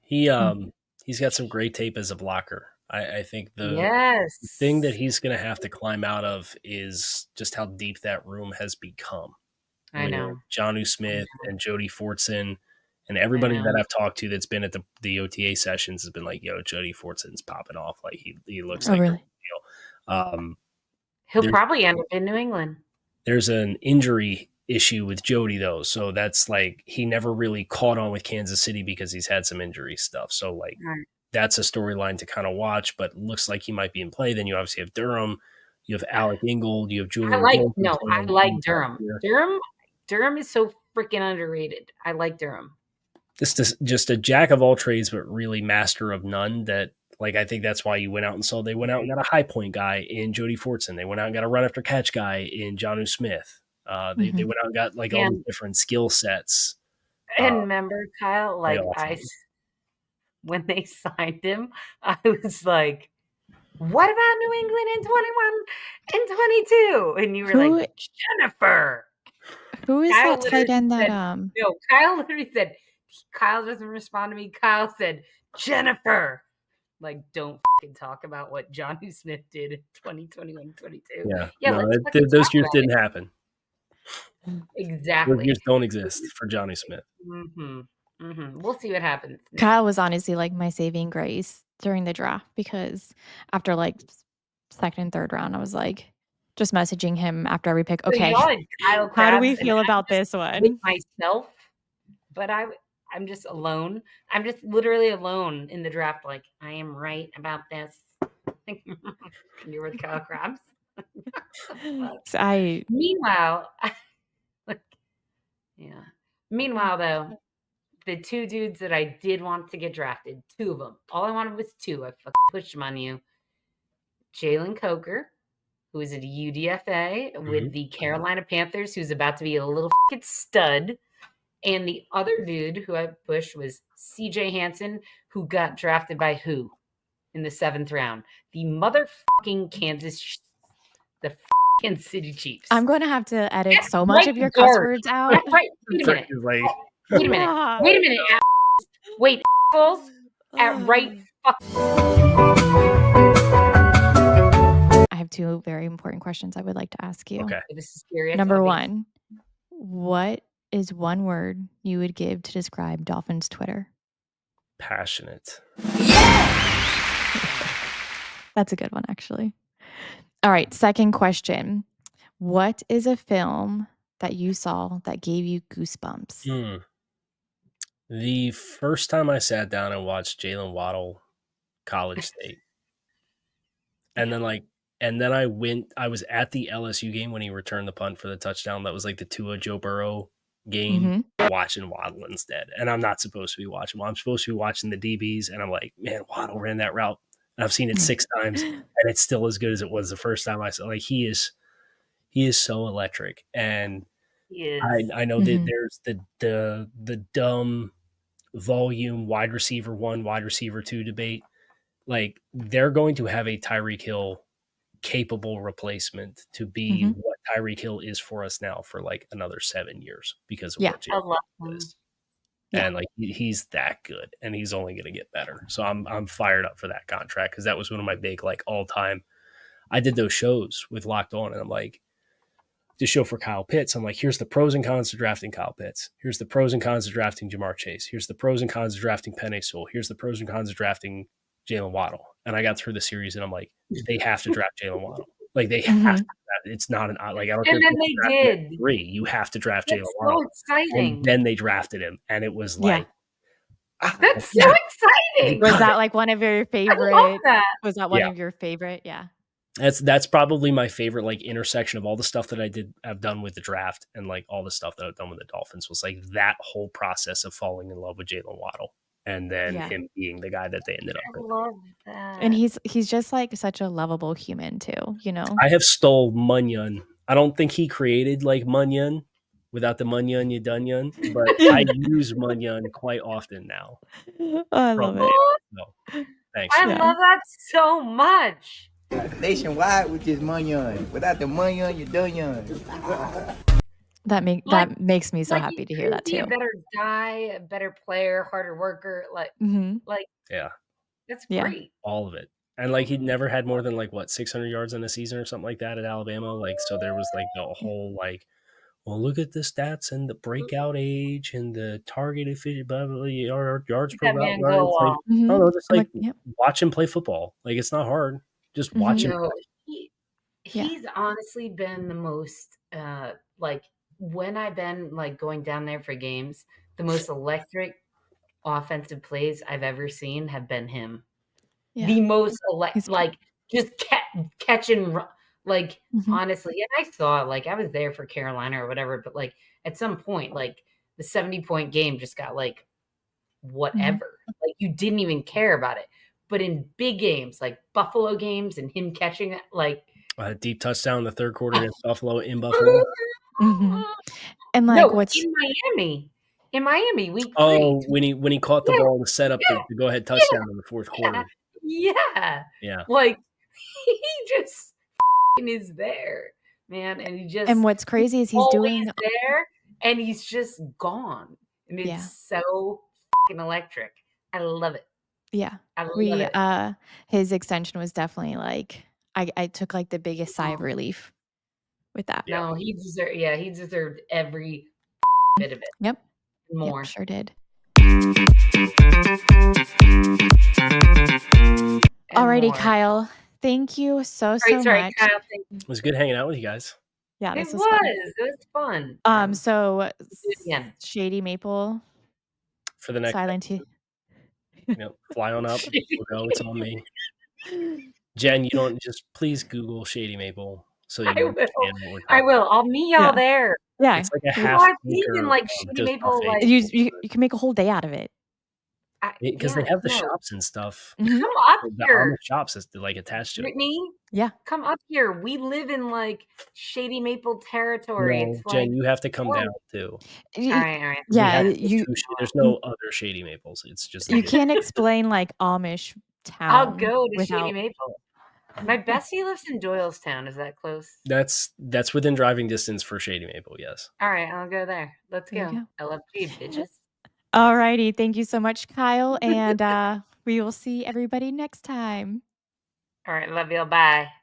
B: He's got some great tape as a blocker. I think the thing that he's going to have to climb out of is just how deep that room has become.
C: I know.
B: Jonnu Smith and Jody Fortson and everybody that I've talked to that's been at the OTA sessions has been like, yo, Jody Fortson's popping off. Like he looks like
A: really?
B: a deal.
C: He'll probably end up in New England.
B: There's an injury issue with Jody though. So that's like, he never really caught on with Kansas City because he's had some injury stuff. So like that's a storyline to kind of watch, but looks like he might be in play. Then you obviously have Durham, you have Alec Ingold, you have Julian.
C: I like Durham. Durham is so freaking underrated. I like Durham.
B: just a jack of all trades, but really master of none. That like I think that's why you went out and saw they went out and got a high point guy in Jody Fortson. They went out and got a run after catch guy in Jonnu Smith. They went out and got like all these different skill sets.
C: And remember, Kyle, like when they signed him, I was like, what about New England in 21 and 22? And you were like, Jennifer.
A: Who is
C: Kyle
A: that tight end that
C: No, Kyle literally said, Kyle doesn't respond to me. Kyle said, Jennifer. Like, don't fucking talk about what Jonnu Smith did in 2021, 22.
B: Yeah, no, those years didn't happen.
C: Exactly.
B: Those years don't exist for Jonnu Smith.
C: We'll see what happens.
A: Kyle was honestly like my saving grace during the draft, because after like second and third round, I was like just messaging him after every pick. Okay,
C: Kyle
A: how do we feel about this one?
C: With myself, but I'm just alone. I'm just literally alone in the draft. Like, I am right about this. You were the Kyle Krabs. Meanwhile, Meanwhile, though, the two dudes that I did want to get drafted, two of them. All I wanted was two. I fucking pushed them on you. Jalen Coker, who is at UDFA with the Carolina Panthers, who's about to be a little fucking stud. And the other dude who I pushed was CJ Hansen, who got drafted by who in the 7th round? The motherfucking the Kansas City Chiefs.
A: I'm going to have to edit so much of your cuss words out.
C: Wait a minute. Wait a minute. Wait, assholes. At right fuck.
A: I have two very important questions I would like to ask you.
B: Okay.
C: This is serious.
A: Number one, what is one word you would give to describe Dolphins Twitter?
B: Passionate.
A: That's a good one, actually. All right. Second question. What is a film that you saw that gave you goosebumps?
B: The first time I sat down and watched Jalen Waddle College State. And then I was at the LSU game when he returned the punt for the touchdown. That was like the Tua Joe Burrow game, watching Waddle instead. And I'm not supposed to be watching. I'm supposed to be watching the DBs. And I'm like, man, Waddle ran that route. And I've seen it 6 times, and it's still as good as it was the first time I saw. Like, he is so electric. And I know that there's the dumb volume wide receiver 1, wide receiver 2 debate. Like, they're going to have a Tyreek Hill capable replacement to be what Tyreek Hill is for us now for like another 7 years because of what Jalen is. And like, he's that good, and he's only going to get better. So I'm fired up for that contract, because that was one of my big like all time. I did those shows with Locked On, and I'm like, this show for Kyle Pitts. I'm like, here's the pros and cons to drafting Kyle Pitts. Here's the pros and cons of drafting Jamar Chase. Here's the pros and cons of drafting Penei Sewell. Here's the pros and cons of drafting Jalen Waddle. And I got through the series, and I'm like, they have to draft Jalen Waddle. Like, they have to draft. It's not an like, I don't care.
C: And then they did
B: 3. You have to draft Jalen Waddle.
C: So exciting.
B: And then they drafted him, and it was like,
C: that's so exciting.
A: Was that like one of your favorite? Was that one of your favorite? Yeah.
B: That's probably my favorite, like, intersection of all the stuff that I've done with the draft and like all the stuff that I've done with the Dolphins, was like that whole process of falling in love with Jalen Waddle, and then him being the guy that they ended up with.
C: I love that.
A: And he's just like such a lovable human too, you know.
B: I have stole Munyon. I don't think he created like Munyon. Without the Munyon, you done yun. But I use Munyon quite often now.
A: I love it.
B: So, thanks.
C: I love that so much.
D: Nationwide with this Munyon. Without the Munyon, you done yun.
A: That makes me so happy to hear that too.
C: A better guy, a better player, harder worker. That's great.
B: All of it. And like, he never had more than like 600 yards in a season or something like that at Alabama. Like, so there was like the whole like, well, look at the stats and the breakout age and the target efficiency, yards per route. No, just like watch him play football. Like, it's not hard. Just watch him.
C: He's honestly been the most like, when I've been like going down there for games, the most electric offensive plays I've ever seen have been him. Yeah. The most like just catch and run. Like, honestly, and I saw, like, I was there for Carolina or whatever, but like at some point, like the 70-point game just got like whatever. Like you didn't even care about it. But in big games like Buffalo games and him catching it, like
B: A deep touchdown in the third quarter against Buffalo in Buffalo.
A: And like,
C: no,
A: what's
C: in Miami, week 3.
B: Oh, when he caught the
C: Yeah,
B: ball to set up the go ahead touchdown in the fourth quarter.
C: yeah,
B: Yeah.
C: like he just is there, man, and he just
A: and what's crazy is he's
C: always
A: doing
C: there, and he's just gone, and it's
A: Yeah.
C: so electric. I love it.
A: Yeah.
C: I love it.
A: His extension was definitely like I took like the biggest sigh of relief with that.
B: Yeah.
C: No, he deserved every bit of it.
A: Yep.
C: More.
A: Yep, sure did. Alrighty,
C: more.
A: Kyle. Thank you so
C: Sorry,
A: much.
C: Kyle, thank you.
B: It was good hanging out with you guys.
A: Yeah,
C: It
A: this
C: was.
A: was fun.
C: It was fun.
A: So
C: do it again.
A: Shady Maple
B: For the next
A: Silent T.
B: fly on up. We'll go. It's on me. Jen, you don't just please Google Shady Maple so you
C: I will.
B: understand what we're talking
C: I will. I'll meet y'all
A: Yeah.
C: there.
A: Yeah.
B: It's like a
C: You know,
B: half
C: I've seen
B: acre
C: in, like,
B: of
C: Shady
B: just
C: Maple,
B: buffet.
C: like
A: You can make a whole day out of it.
B: Because they have the shops and stuff.
A: Mhm.
C: Come up
B: The
C: here,
B: Amish shops is like attached to it.
C: Brittany.
A: Yeah.
C: Come up here. We live in like Shady Maple territory.
B: No,
C: It's
B: Jen,
C: like
B: you have to come
C: oh.
B: down too.
C: All right.
B: We
A: Yeah,
B: have there's no other Shady Maples. It's just
A: you can't explain like Amish town.
C: I'll go to
A: without
C: Shady Maple. My bestie lives in Doylestown. Is that close?
B: That's within driving distance for Shady Maple. Yes.
C: All right, I'll go there. Let's
A: There
C: go.
A: you
C: LFG, bitches.
A: Alrighty, thank you so much, Kyle, and we will see everybody next time.
C: All right, love you. Bye.